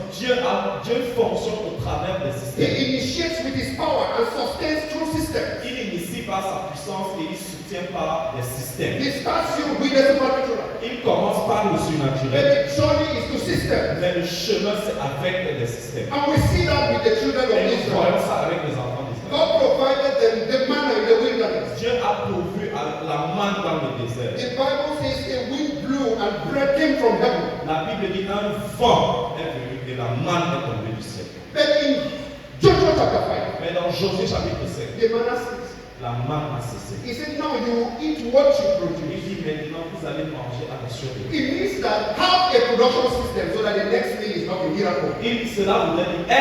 Speaker 2: Dieu fonctionne au travers des
Speaker 1: He
Speaker 2: systèmes.
Speaker 1: initiates with his power and sustains through systems.
Speaker 2: Il initie par sa puissance et il soutient par des systèmes.
Speaker 1: He starts you with the supernatural.
Speaker 2: Il commence par le
Speaker 1: But
Speaker 2: surnaturel,
Speaker 1: the journey is to systems.
Speaker 2: mais le chemin c'est avec des systèmes.
Speaker 1: And we see that with the children of
Speaker 2: Et nous voyons
Speaker 1: Israel.
Speaker 2: ça avec les enfants d'Israël.
Speaker 1: God provided them the manna in the wilderness.
Speaker 2: Dieu a pourvu à la manne dans le désert.
Speaker 1: The Bible says a wind blew and bread came from heaven.
Speaker 2: La Bible dit un vent est venu et la manne est tombée du ciel.
Speaker 1: But in Joshua chapter 5,
Speaker 2: Mais dans Josué chapitre 5,
Speaker 1: the manna ceased.
Speaker 2: la manne a cessé.
Speaker 1: He said, now you will eat what you
Speaker 2: Il
Speaker 1: produce.
Speaker 2: dit maintenant vous allez manger à la survie.
Speaker 1: It means that have a production system so that the next meal is not a miracle.
Speaker 2: Il dit cela voudrait dire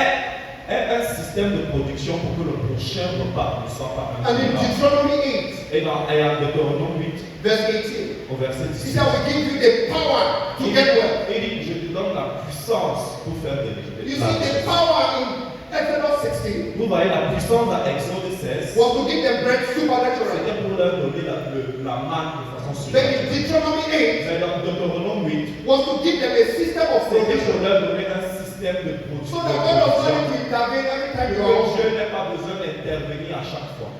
Speaker 2: est un système de production pour que le prochain repas ne soit pas un
Speaker 1: And in
Speaker 2: miracle.
Speaker 1: Deuteronomy 8,
Speaker 2: Et dans Deutéronome 8,
Speaker 1: verse 18,
Speaker 2: au verset
Speaker 1: he
Speaker 2: 10,
Speaker 1: said, I will give you the power to get well.
Speaker 2: il dit je te donne la puissance pour faire des
Speaker 1: You see, the power in Exodus 16
Speaker 2: Vous voyez la puissance dans Exode 16,
Speaker 1: was to give them bread supernaturally.
Speaker 2: c'était pour leur donner la manne de façon
Speaker 1: Then in
Speaker 2: surnaturelle.
Speaker 1: Deuteronomy 8
Speaker 2: Mais dans Deutéronome 8,
Speaker 1: was to give them a system of
Speaker 2: c'était
Speaker 1: provision.
Speaker 2: pour leur donner un système de
Speaker 1: So
Speaker 2: production.
Speaker 1: that God does not need to intervene every time you are
Speaker 2: Donc
Speaker 1: hungry.
Speaker 2: Dieu n'a pas besoin d'intervenir à chaque fois.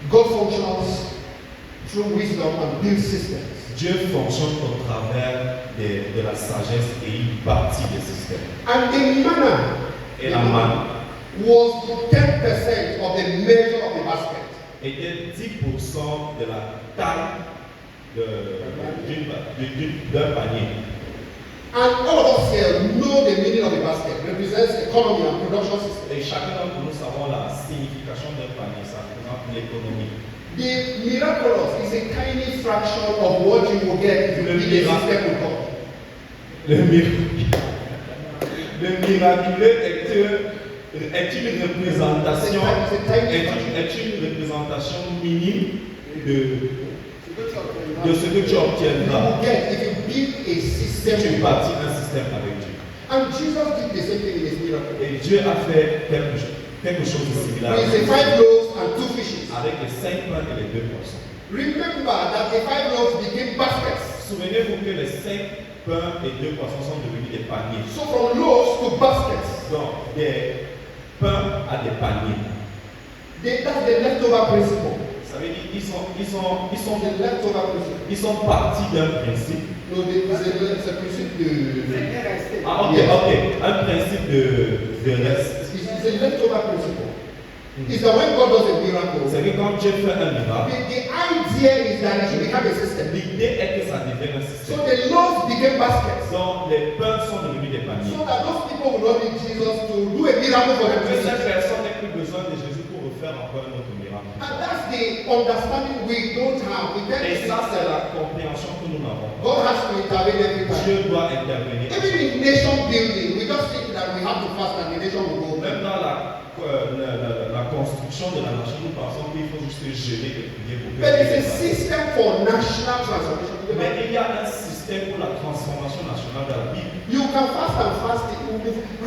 Speaker 1: God functions through wisdom and builds systems.
Speaker 2: Dieu fonctionne au travers de la sagesse et il bâtit des systèmes.
Speaker 1: And the manna
Speaker 2: Et la manne
Speaker 1: was 10% of the measure of the basket.
Speaker 2: était 10% de la taille d'un panier.
Speaker 1: And all of us here know the meaning of the basket. Represents economy and production system.
Speaker 2: Et chacun d'entre nous savons la signification d'un panier, ça représente l'économie.
Speaker 1: The miraculous is a tiny fraction of what you will get if you build a system with God.
Speaker 2: Le miraculeux est une représentation, est une représentation minime de ce que tu
Speaker 1: You
Speaker 2: obtiendras
Speaker 1: will get if you build a
Speaker 2: si
Speaker 1: system
Speaker 2: tu
Speaker 1: with God.
Speaker 2: bâtis un système avec Dieu.
Speaker 1: And Jesus did the same thing in his miracle.
Speaker 2: Et Dieu a fait quelque chose de similaire
Speaker 1: With the 5 loaves and 2 fishes.
Speaker 2: avec les 5 pains et les 2 poissons.
Speaker 1: Remember that the 5 loaves became baskets.
Speaker 2: Souvenez-vous que les 5 pains et 2 poissons sont devenus des paniers.
Speaker 1: So from loaves to baskets.
Speaker 2: Donc, des pains à des paniers.
Speaker 1: That's the leftover principle.
Speaker 2: Ça veut dire qu'ils
Speaker 1: The leftover principle.
Speaker 2: ils sont partis d'un principe.
Speaker 1: No, it's a principle de.
Speaker 2: Ah, ok,
Speaker 1: Yes.
Speaker 2: ok. Un principe de reste.
Speaker 1: It's a leftover principle. It's that when God does a miracle,
Speaker 2: C'est que quand Dieu fait un miracle,
Speaker 1: the idea is that it should become a system.
Speaker 2: l'idée est que ça devienne un
Speaker 1: So
Speaker 2: système.
Speaker 1: the loaves became baskets.
Speaker 2: Donc, les pains sont devenus des paniers.
Speaker 1: So that those people will not need Jesus to do a miracle for them.
Speaker 2: Que cette personne n'ait plus besoin de Jésus pour refaire encore un autre miracle.
Speaker 1: And that's the understanding we don't have. We tend to
Speaker 2: Et
Speaker 1: think
Speaker 2: ça, c'est
Speaker 1: that
Speaker 2: la compréhension que nous n'avons pas.
Speaker 1: God has to intervene every time.
Speaker 2: Dieu doit intervenir.
Speaker 1: Even in nation building, we just think that we have to fast and the nation will go.
Speaker 2: Même dans la construction de la nation, nous pensons qu'il faut juste geler et prier pour que
Speaker 1: But
Speaker 2: Dieu
Speaker 1: it's a
Speaker 2: fasse.
Speaker 1: system for national transformation.
Speaker 2: Mais il y a un système système pour la transformation nationale de la Bible.
Speaker 1: You can fast and fast.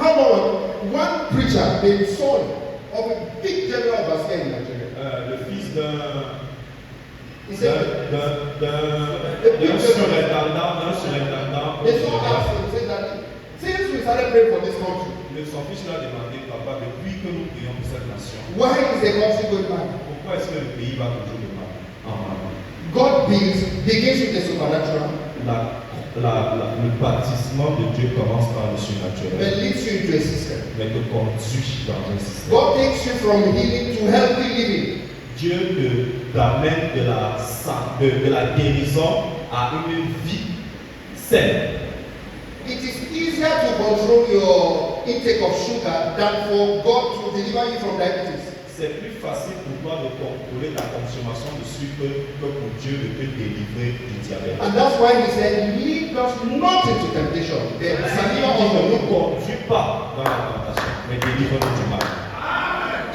Speaker 1: How long? One preacher, the son of a big general overseer in Nigeria.
Speaker 2: Le fils d'un
Speaker 1: He said,
Speaker 2: surintendant.
Speaker 1: the son asked him, said that since we started praying for this country,
Speaker 2: Son fils lui a demandé, papa, depuis que nous prions pour cette nation,
Speaker 1: why is the country going back?
Speaker 2: pourquoi est-ce que le pays va toujours de mal en avant?
Speaker 1: God begins with the supernatural,
Speaker 2: Le baptisement de Dieu commence par le surnaturel,
Speaker 1: but leads you into a system.
Speaker 2: mais te conduit dans un système.
Speaker 1: God takes you from healing to healthy living.
Speaker 2: Dieu t'amène de la guérison à une vie saine.
Speaker 1: It is easier to control your intake of sugar than for God to deliver you from diabetes.
Speaker 2: C'est plus facile pour toi de contrôler ta consommation de sucre que pour Dieu de te délivrer du diabète.
Speaker 1: And that's why he said, lead us not into temptation. The
Speaker 2: Il
Speaker 1: deliver us
Speaker 2: ne
Speaker 1: from
Speaker 2: nous
Speaker 1: evil.
Speaker 2: conduit pas dans la tentation, mais délivre-nous du mal.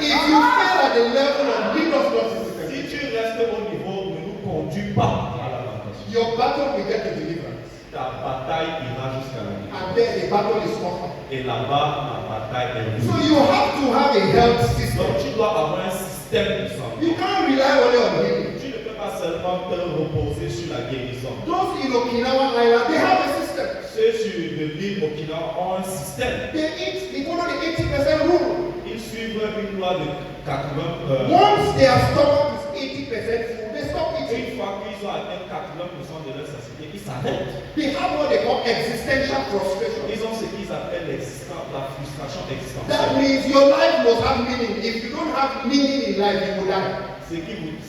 Speaker 1: If you fail at the level of lead us not into
Speaker 2: Si
Speaker 1: temptation,
Speaker 2: tu restes au niveau, ne nous conduis pas à la tentation.
Speaker 1: your battle will get to deliverance.
Speaker 2: Ta bataille ira jusqu'à la vie.
Speaker 1: And then the battle is over.
Speaker 2: Et là-bas, la bataille est
Speaker 1: So
Speaker 2: rude.
Speaker 1: you have to have a health system.
Speaker 2: Donc tu dois avoir un système de santé.
Speaker 1: You can't rely only on healing.
Speaker 2: Tu ne peux pas seulement te reposer sur la guérison.
Speaker 1: Those in Okinawa Island, they have a system.
Speaker 2: Ceux sur l'île Okinawa ont un système.
Speaker 1: They follow the 80% rule.
Speaker 2: Ils suivent une loi de 80%.
Speaker 1: Once their stomach is 80% full, they stop eating.
Speaker 2: Une fois qu'ils ont atteint 80% de leur satiété, ils s'arrêtent.
Speaker 1: They have what they call existential frustration.
Speaker 2: Ils ont ce qu'ils appellent la frustration
Speaker 1: That
Speaker 2: existentielle.
Speaker 1: means your life must have meaning. If you don't have meaning in life, you will die.
Speaker 2: Ce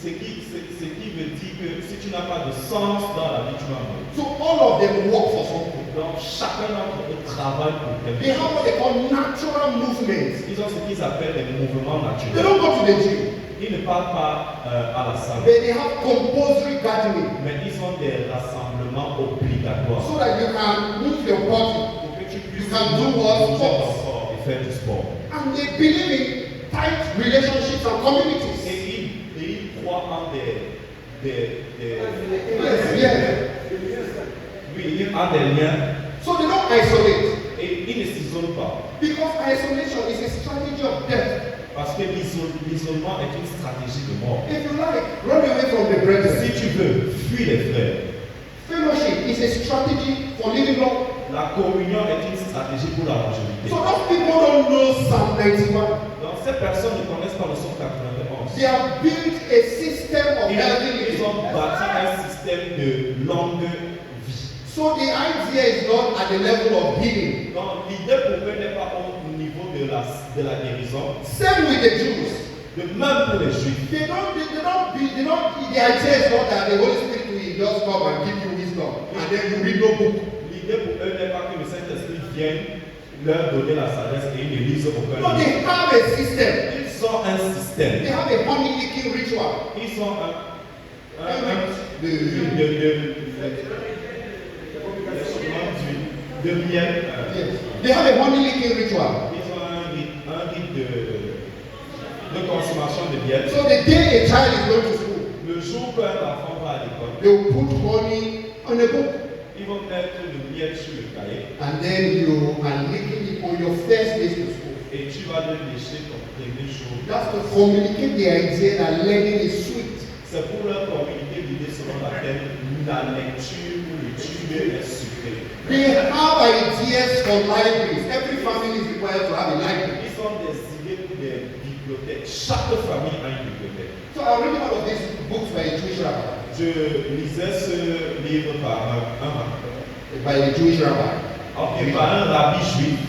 Speaker 2: qui veut dire que si tu n'as pas de sens dans la vie, tu vas mourir.
Speaker 1: So all of them work for something.
Speaker 2: Donc chacun d'entre eux travaille pour
Speaker 1: They
Speaker 2: quelque
Speaker 1: have
Speaker 2: chose.
Speaker 1: what they call natural movements.
Speaker 2: Ils ont ce qu'ils appellent les mouvements
Speaker 1: They
Speaker 2: naturels.
Speaker 1: don't go to the gym,
Speaker 2: Ils ne partent pas à la salle,
Speaker 1: but they have compulsory gardening
Speaker 2: mais ils ont des rassemblements obligatoires
Speaker 1: so that you can move your body.
Speaker 2: pour que tu puisses
Speaker 1: You can do what?
Speaker 2: bouger ton
Speaker 1: Sports.
Speaker 2: corps et faire du sport.
Speaker 1: And they believe in tight relationships and communities.
Speaker 2: Et ils croient en des liens.
Speaker 1: So they don't isolate.
Speaker 2: Et ils ne s'isolent pas.
Speaker 1: Because isolation is a strategy of death.
Speaker 2: Parce que l'isolement est une stratégie de mort.
Speaker 1: If you like, run away from the brethren.
Speaker 2: Si tu veux, fuis les frères.
Speaker 1: Fellowship is a strategy for living long.
Speaker 2: La communion est une stratégie pour la longévité.
Speaker 1: So those people don't know Psalm 91.
Speaker 2: Donc ces personnes ne connaissent pas le Psaume 91.
Speaker 1: They have built a system of healthy
Speaker 2: Ils
Speaker 1: living.
Speaker 2: ont bâti un système de longue vie.
Speaker 1: So the idea is not at the level of healing.
Speaker 2: Donc l'idée pour eux n'est pas au niveau de la guérison.
Speaker 1: Same with the Jews.
Speaker 2: De même pour les Juifs.
Speaker 1: The idea is not that the Holy Spirit will just come and give you wisdom and then you read no book.
Speaker 2: L'idée pour eux n'est pas que le Saint-Esprit vienne leur donner la sagesse et ils ne lisent aucun
Speaker 1: No, they
Speaker 2: livre.
Speaker 1: have a system.
Speaker 2: Ils ont un
Speaker 1: They
Speaker 2: système.
Speaker 1: have a honey licking ritual.
Speaker 2: Ils ont de miel.
Speaker 1: Yes. They have a honey licking ritual.
Speaker 2: Ils ont un rite de consommation de miel.
Speaker 1: So the day a child is going to school,
Speaker 2: Le jour qu'un enfant va à l'école,
Speaker 1: they will put honey on a book.
Speaker 2: ils vont mettre le miel sur le cahier
Speaker 1: And then you are licking it on your first day to school.
Speaker 2: et tu vas le lécher ton premier jour.
Speaker 1: That's to communicate the idea that learning is sweet.
Speaker 2: C'est pour leur communiquer l'idée selon laquelle la lecture ou l'étude est sucrée.
Speaker 1: They have ideas for libraries. Every family is required to have a library.
Speaker 2: Ils ont des idées pour des bibliothèques. Chaque famille a une bibliothèque.
Speaker 1: So I'm reading one of these books by a Jewish rabbi.
Speaker 2: Je lisais ce livre par
Speaker 1: By a Jewish rabbi.
Speaker 2: par un rabbi juif.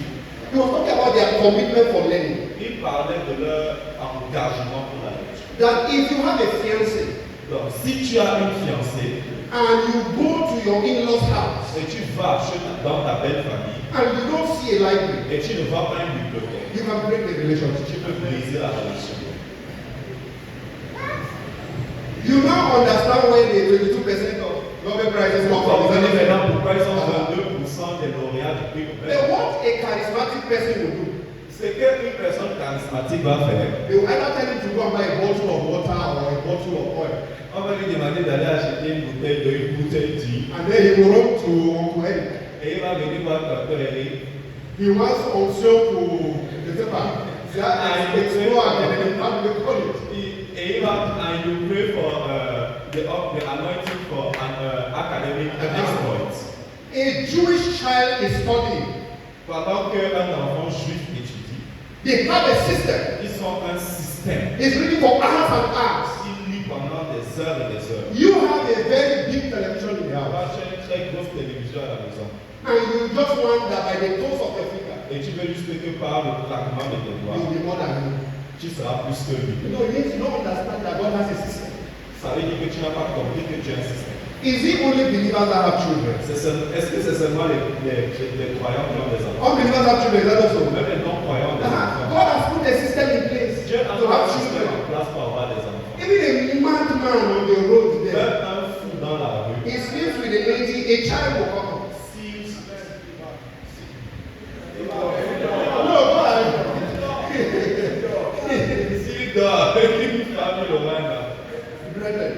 Speaker 1: He was talking about their commitment for learning.
Speaker 2: Il parlait de leur engagement pour la lecture.
Speaker 1: That if you have a fiancé
Speaker 2: Donc, si tu as une fiancée
Speaker 1: and you go to your in-laws house
Speaker 2: et tu vas dans ta belle famille
Speaker 1: and you don't see a library,
Speaker 2: et tu ne vas pas à une bibliothèque,
Speaker 1: you can break the relationship.
Speaker 2: tu peux briser la relation.
Speaker 1: You now understand why the 22% of Nobel Prizes come
Speaker 2: Vous
Speaker 1: from
Speaker 2: comprenez
Speaker 1: the
Speaker 2: maintenant pourquoi ils ont 22% des lauréats du prix Nobel.
Speaker 1: But what a charismatic person will do,
Speaker 2: Ce qu'une personne charismatique va faire,
Speaker 1: they will either tell him to go and buy a bottle of water or a bottle of oil.
Speaker 2: on va lui demander d'aller acheter une bouteille d'huile.
Speaker 1: And then he will run to Uncle Eddie.
Speaker 2: Et il va venir voir Dr. Eric.
Speaker 1: He wants also to, je sais pas, explore and then how do they call it?
Speaker 2: Et il va, and you pray for the anointing for an academic exploit.
Speaker 1: A Jewish child is studying.
Speaker 2: Pendant qu'un enfant juif étudie,
Speaker 1: They have a system.
Speaker 2: ils ont un système.
Speaker 1: It's reading for hours and hours.
Speaker 2: Ils lisent pendant des heures et des heures.
Speaker 1: You have a very big television in the
Speaker 2: On va
Speaker 1: house.
Speaker 2: acheter une très grosse télévision à la maison.
Speaker 1: And you just want that by the toes of your finger,
Speaker 2: Et tu veux juste que par le claquement de tes
Speaker 1: you
Speaker 2: doigts,
Speaker 1: will be more than him.
Speaker 2: tu seras plus que lui.
Speaker 1: You know, you need to not understand that God has a system.
Speaker 2: Ça veut dire que tu n'as pas compris que tu as un système.
Speaker 1: Is it only believers that have children?
Speaker 2: Est-ce que c'est seulement les croyants qui ont des enfants?
Speaker 1: Unbelievers have children, is that also?
Speaker 2: Même les non-croyants ont des enfants.
Speaker 1: God has put a system in place
Speaker 2: Dieu a
Speaker 1: to
Speaker 2: mis
Speaker 1: have
Speaker 2: un système
Speaker 1: children.
Speaker 2: en place pour avoir des enfants.
Speaker 1: Even a madman on the road
Speaker 2: Même
Speaker 1: there,
Speaker 2: un fou dans la rue,
Speaker 1: he sleeps with a lady, a child will come. No, go ahead.
Speaker 2: s'il dort, une famille aura un enfant.
Speaker 1: Brethren,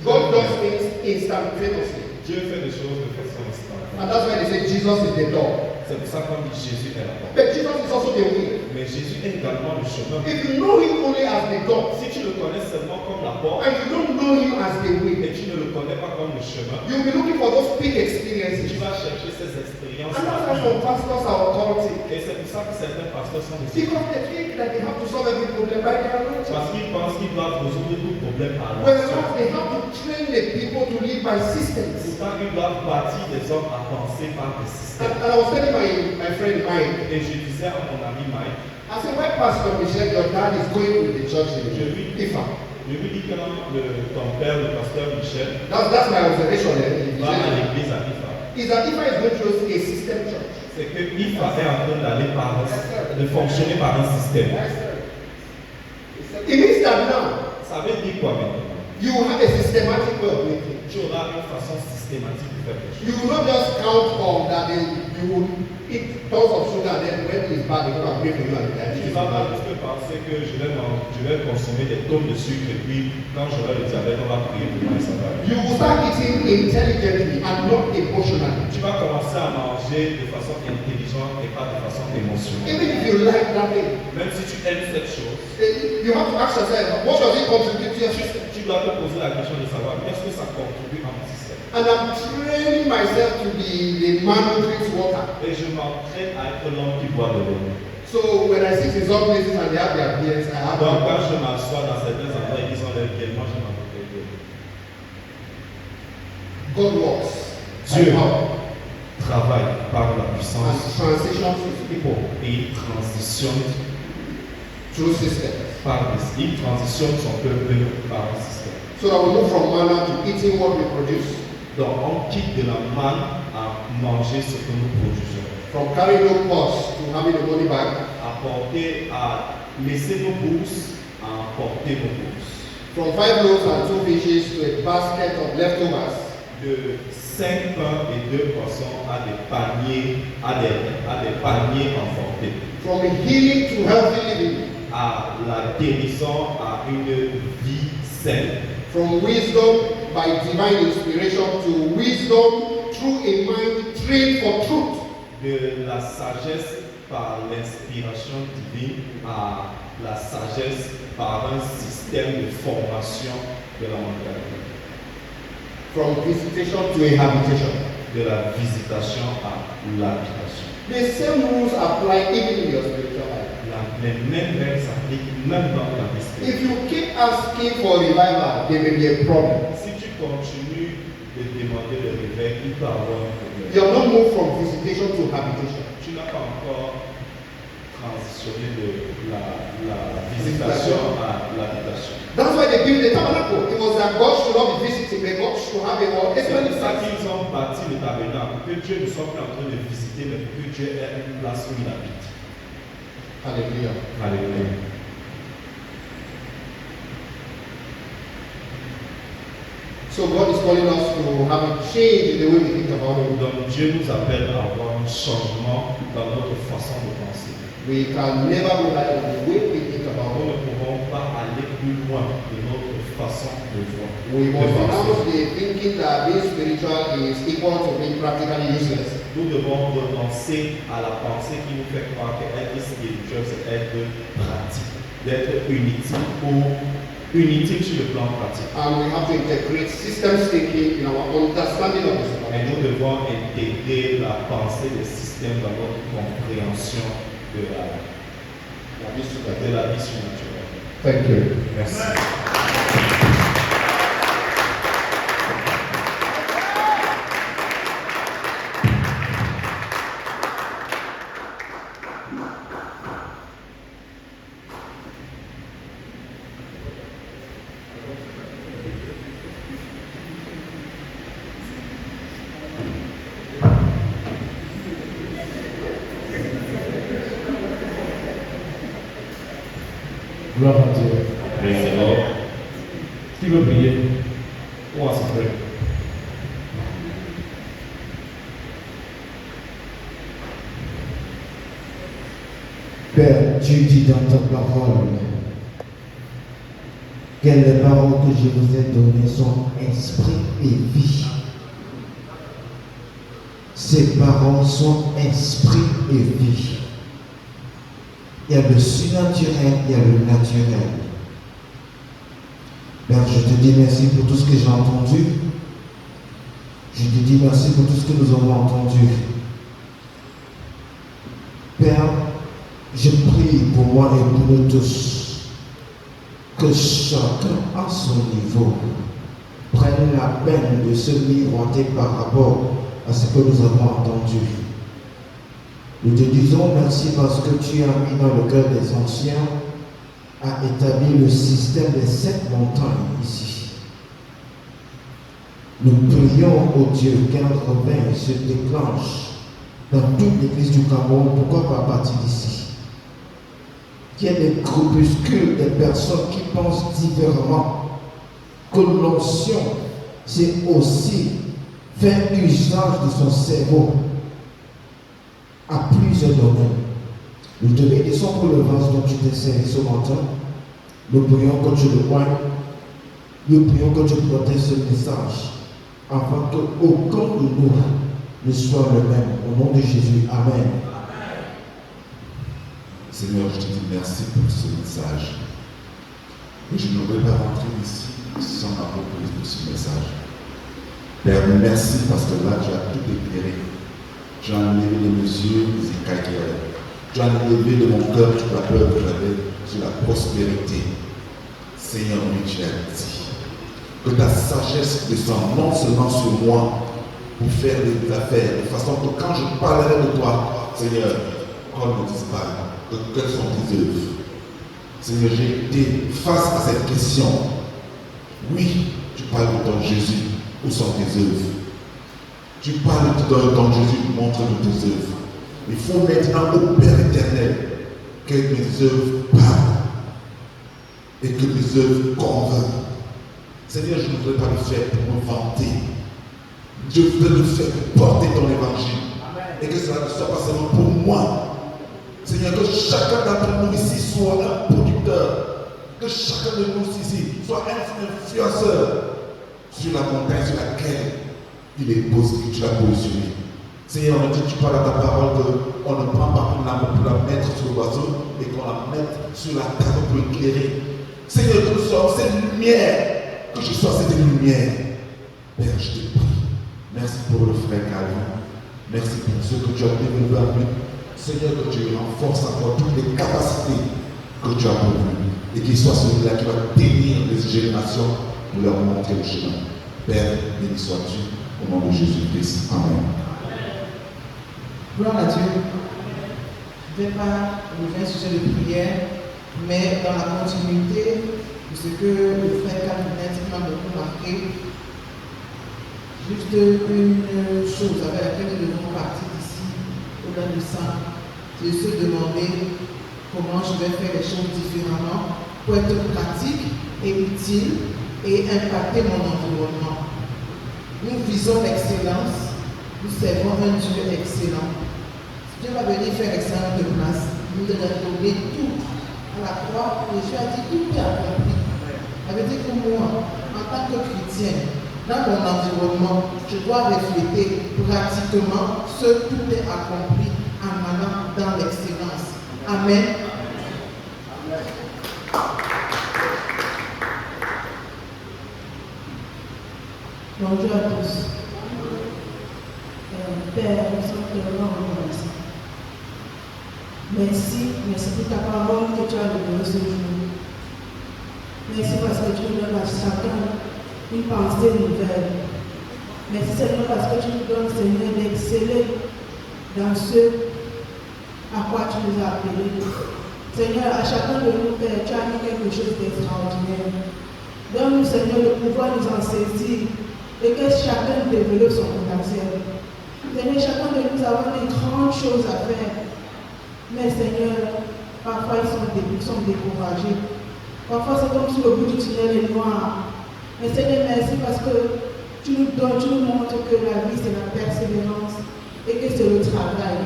Speaker 1: God does things instantaneously.
Speaker 2: Dieu fait des choses de façon instantanée.
Speaker 1: And that's why they say Jesus is the door.
Speaker 2: C'est pour ça qu'on dit Jésus est la porte.
Speaker 1: But Jesus is also the way.
Speaker 2: Mais Jésus est également le chemin.
Speaker 1: If you know him only as the door,
Speaker 2: Si tu le connais seulement comme la porte
Speaker 1: and you don't know him as the way,
Speaker 2: et tu ne le connais pas comme le chemin,
Speaker 1: you'll be looking for those big
Speaker 2: tu
Speaker 1: experiences.
Speaker 2: vas chercher ces expériences.
Speaker 1: And that's why some pastors are authority.
Speaker 2: Et c'est pour ça que certains pasteurs sont des
Speaker 1: Because they think that they have to solve every problem by their anointing.
Speaker 2: parce qu'ils pensent qu'ils doivent résoudre tout problème par
Speaker 1: Whereas
Speaker 2: l'action.
Speaker 1: they have to train the people to live by systems.
Speaker 2: Pourtant, ils doivent bâtir des hommes à penser par des systèmes.
Speaker 1: And I was telling my friend Mike,
Speaker 2: Et je disais à mon ami Mike,
Speaker 1: I said, why Pastor Michel, your dad is going with the church in Ifa?
Speaker 2: je lui dis que ton père, le pasteur Michel,
Speaker 1: That's my observation.
Speaker 2: va à l'église à Ifa.
Speaker 1: Is that Ifa is going through a system church.
Speaker 2: C'est que Ifa est en train d'aller de fonctionner par un système.
Speaker 1: It means that now
Speaker 2: Ça veut dire quoi maintenant?
Speaker 1: you have a systematic way of doing things.
Speaker 2: Tu auras une façon systématique de faire les choses.
Speaker 1: You will not just count on that you will eat tons of sugar and then when it's bad, they come and pray for you and
Speaker 2: Tu
Speaker 1: die.
Speaker 2: ne vas pas juste penser que je vais consommer des tonnes de sucre et puis quand j'aurai le diabète, on va prier pour moi et ça va.
Speaker 1: You will start eating intelligently and not emotionally.
Speaker 2: Tu vas commencer à manger de façon intelligente et pas de façon émotionnelle.
Speaker 1: Even if you like that thing,
Speaker 2: Même si tu aimes cette chose,
Speaker 1: you have to ask yourself, what does it contribute to your system?
Speaker 2: tu dois te poser la question de savoir qu'est-ce que ça contribue à mon système.
Speaker 1: And I'm training myself to be the man who drinks water.
Speaker 2: Et je m'entraîne à être l'homme qui boit de l'eau.
Speaker 1: So when I sit in some places and they have their beers, I have
Speaker 2: Donc quand
Speaker 1: to.
Speaker 2: je m'assois dans certains endroits, ils ont leur bière, moi je m'en fous de
Speaker 1: God works.
Speaker 2: Dieu
Speaker 1: by power
Speaker 2: travaille par la
Speaker 1: and
Speaker 2: puissance
Speaker 1: transitions with people
Speaker 2: et il transitionne
Speaker 1: through systems.
Speaker 2: il transitionne son peuple par un système.
Speaker 1: So that we move from manna to eating what we produce,
Speaker 2: Donc on quitte de la manne à manger ce que nous produisons,
Speaker 1: from carrying no purse to having a money bag,
Speaker 2: à laisser nos bourses, à porter nos bourses.
Speaker 1: from 5 loaves and 2 fishes to a basket of leftovers,
Speaker 2: De 5 pains et 2 poissons à des paniers, à des paniers emportés,
Speaker 1: from healing to healthy living,
Speaker 2: à la guérison, à une vie saine,
Speaker 1: from wisdom by divine inspiration to wisdom through a mind trained for truth.
Speaker 2: de la sagesse par l'inspiration divine à la sagesse par un système de formation de la mentalité,
Speaker 1: From visitation to a habitation.
Speaker 2: de la visitation à l'habitation.
Speaker 1: The same rules apply even in your spiritual life.
Speaker 2: Les mêmes règles s'appliquent même dans la vie spirituelle.
Speaker 1: If you keep asking for revival, there may be a problem.
Speaker 2: Si tu continues de demander le réveil, il peut y avoir un problème.
Speaker 1: You have not moved from visitation to habitation.
Speaker 2: Tu n'as pas encore transitionné de la visitation à l'habitation.
Speaker 1: That's why they built the tabernacle. It was that God should not be visiting, but God should have a what?
Speaker 2: C'est pour ça qu'ils ont bâti le tabernacle, que Dieu ne soit plus en train de visiter, mais que Dieu ait une place où il habite.
Speaker 1: Hallelujah.
Speaker 2: Alléluia.
Speaker 1: So God is calling us to have a change in the way we think about Him.
Speaker 2: Donc Dieu nous appelle à avoir un changement dans notre façon de penser.
Speaker 1: We can never go back to the way we think about
Speaker 2: Nous
Speaker 1: Him.
Speaker 2: ne pouvons pas aller plus loin de notre façon de voir.
Speaker 1: We must
Speaker 2: de
Speaker 1: renounce
Speaker 2: penser.
Speaker 1: the thinking that being spiritual is equal to being practically useless.
Speaker 2: Nous devons renoncer à la pensée qui nous fait croire qu'être spirituel, c'est être pratique, d'être inutile sur le plan pratique.
Speaker 1: And we have to integrate systems thinking in our understanding of the
Speaker 2: Et
Speaker 1: supernatural.
Speaker 2: nous devons intégrer la pensée des systèmes dans notre compréhension de la vie surnaturelle.
Speaker 1: Thank you.
Speaker 2: Merci.
Speaker 3: Gloire à Dieu.
Speaker 2: Praise the Lord.
Speaker 3: Qui veut prier?
Speaker 2: Who wants to pray?
Speaker 4: Père, tu dis dans ta parole que les paroles que je vous ai données sont esprit et vie. Ces paroles sont esprit et vie. Il y a le surnaturel, il y a le naturel. Père, je te dis merci pour tout ce que j'ai entendu. Je te dis merci pour tout ce que nous avons entendu. Père, je prie pour moi et pour nous tous que chacun à son niveau prenne la peine de se miroiter par rapport à ce que nous avons entendu. Nous te disons merci parce que tu as mis dans le cœur des anciens à établir le système des 7 montagnes ici. Nous prions au Dieu qu'un réveil se déclenche dans toute l'église du Cameroun, pourquoi pas à partir d'ici. Qu'il y ait des groupuscules, des personnes qui pensent différemment, que l'onction, c'est aussi faire usage de son cerveau à plusieurs domaines. Nous te bénissons pour le vase dont tu t'es servi ce matin. Nous prions que tu le voies. Nous prions que tu protèges ce message afin qu'aucun de nous ne soit le même. Au nom de Jésus. Amen.
Speaker 5: Seigneur, je te dis merci pour ce message. Et je ne vais pas rentrer ici sans avoir prise de ce message. Père, merci parce que là, tu as tout éclairé. Tu as enlevé de mes yeux les écailles. Tu as enlevé de mon cœur toute la peur que j'avais sur la prospérité. Seigneur, oui, tu as dit que ta sagesse descend non seulement sur moi pour faire des affaires, de façon que quand je parlerai de toi, Seigneur, qu'on ne dise pas quelles sont tes œuvres. Seigneur, j'ai été face à cette question. Oui, tu parles de ton Jésus. Où sont tes œuvres? Tu parles de ton Jésus, montre-nous tes œuvres. Il faut maintenant au Père éternel que mes œuvres parlent et que mes œuvres convainquent. Seigneur, je ne voudrais pas le faire pour me vanter. Je veux le faire pour porter ton évangile. Et que cela ne soit pas seulement pour moi. Seigneur, que chacun d'entre nous ici soit un producteur. Que chacun de nous ici soit un influenceur sur la montagne sur laquelle il est posé, que tu l'as positionné. Seigneur, on dit, tu parles à ta parole qu'on ne prend pas une lampe pour la mettre sur le oiseau et qu'on la mette sur la table pour éclairer. Seigneur, que nous soyons cette lumière, que je sois cette lumière. Père, je te prie. Merci pour le frère Calvin. Merci pour ce que tu as développé en lui. Seigneur, que tu renforces encore toutes les capacités que tu as pour lui et qu'il soit celui-là qui va bénir les générations pour leur montrer le chemin. Père, béni sois-tu au nom de Jésus-Christ. Amen.
Speaker 6: Gloire à Dieu. Je ne vais pas ouvrir un sujet de prière, mais dans la continuité de ce que le frère Calvin m'a beaucoup marqué, juste une chose avec laquelle nous devons partir d'ici, au-delà de ça, c'est se demander comment je vais faire les choses différemment pour être pratique et utile et impacter mon environnement. Nous visons l'excellence, nous servons un Dieu excellent. Si Dieu va venir faire excellence de place, nous devons donner tout à la croix. Jésus a dit tout est accompli. Ça veut dire que moi, en tant que chrétienne, dans mon environnement, je dois refléter pratiquement ce tout est accompli en allant dans l'excellence. Amen.
Speaker 7: Bonjour à tous. Père, nous sommes tellement reconnaissants. Merci pour ta parole que tu as donnée ce jour. Merci parce que tu nous donnes à chacun une pensée nouvelle. Merci Seigneur parce que tu nous donnes, Seigneur, d'exceller dans ce à quoi tu nous as appelés. Seigneur, à chacun de nous, Père, tu as mis quelque chose d'extraordinaire. Donne-nous, Seigneur, de pouvoir nous en saisir et que chacun développe son potentiel. Seigneur, chacun de nous avons des grandes choses à faire. Mais Seigneur, parfois ils sont découragés. Parfois c'est comme si le bout du tunnel est noir. Mais Seigneur, merci parce que tu nous donnes, tu nous montres que la vie c'est la persévérance et que c'est le travail.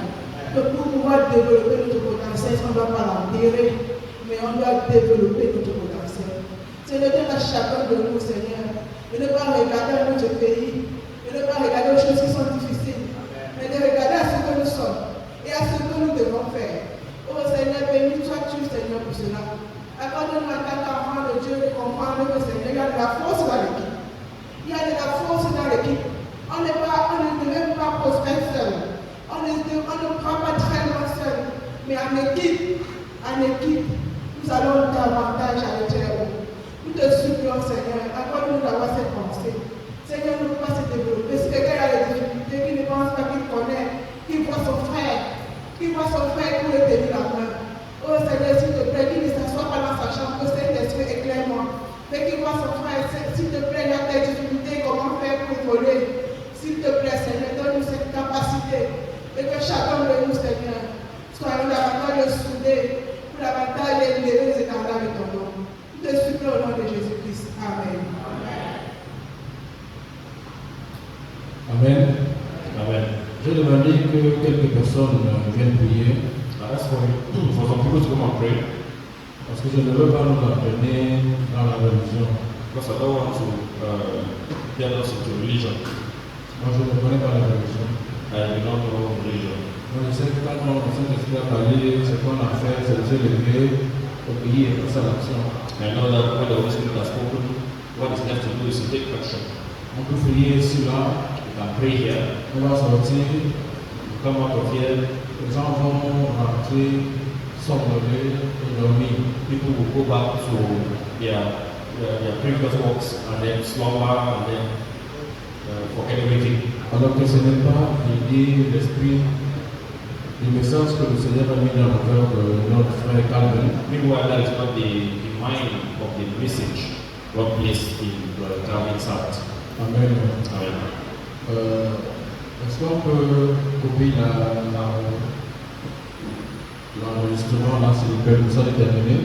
Speaker 7: Que pour pouvoir développer notre potentiel, on ne doit pas l'enterrer, mais on doit développer notre potentiel. Seigneur, donne à chacun de nous, Seigneur, de ne pas regarder notre pays, de ne pas regarder aux choses qui sont difficiles, mais de regarder à ce que nous sommes et à ce que nous devons faire. Oh Seigneur, bénis sois-tu, Seigneur, pour cela. Accorde-nous à tant qu'enfant de Dieu de comprendre que Seigneur, il y a de la force dans l'équipe. Il y a de la force dans l'équipe. On ne peut même pas prospérer seul. On ne prend pas très loin seul. Mais en équipe, nous allons davantage aller très haut. Nous te supplions, Seigneur, accorde-nous d'avoir cette pensée. Seigneur, ne peut pas se développer. Si quelqu'un a des difficultés, qui ne pense pas qu'il connaît, qu'il voit son frère pour le tenir la main. Oh Seigneur, s'il te plaît, qu'il ne s'assoit pas dans sa chambre, que Saint-Esprit éclaire-moi. Mais qu'il voit son frère, s'il te plaît, il y a des difficultés, comment faire pour évoluer. S'il te plaît, Seigneur, donne-nous cette capacité. Et que chacun de nous, Seigneur, soyons davantage soudés pour davantage élever les étendards de ton nom. Je te supplie au nom de Jésus-Christ. Amen.
Speaker 3: Amen. Amen. Je demandais que quelques personnes viennent prier. Parce que je ne veux pas nous entraîner dans la religion.
Speaker 8: Because I don't want to get us into religion.
Speaker 3: Moi, je ne connais pas la religion.
Speaker 8: I do not know religion.
Speaker 3: Moi, je sais que quand on Saint-Esprit a parlé, ce qu'on a fait, c'est de se lever, obéir et passer à l'action.
Speaker 8: I know that when the Holy Spirit has spoken, what is left to do is to take action.
Speaker 3: On peut prier ici, là.
Speaker 8: You can pray here.
Speaker 3: On va sortir.
Speaker 8: You come out of here.
Speaker 3: Les gens vont rentrer, somnoler et dormir.
Speaker 8: People will go back to their previous works and then slumber and then forget everything.
Speaker 3: Alors que ce n'est pas l'idée, l'esprit, le message que le Seigneur a mis dans le cœur de notre frère Calvin.
Speaker 8: Meanwhile, that is not the mind of the message God placed in Calvin's heart.
Speaker 3: Amen.
Speaker 8: Amen.
Speaker 3: Est-ce qu'on peut copier l'enregistrement là, s'il vous plaît, pour ça déterminer?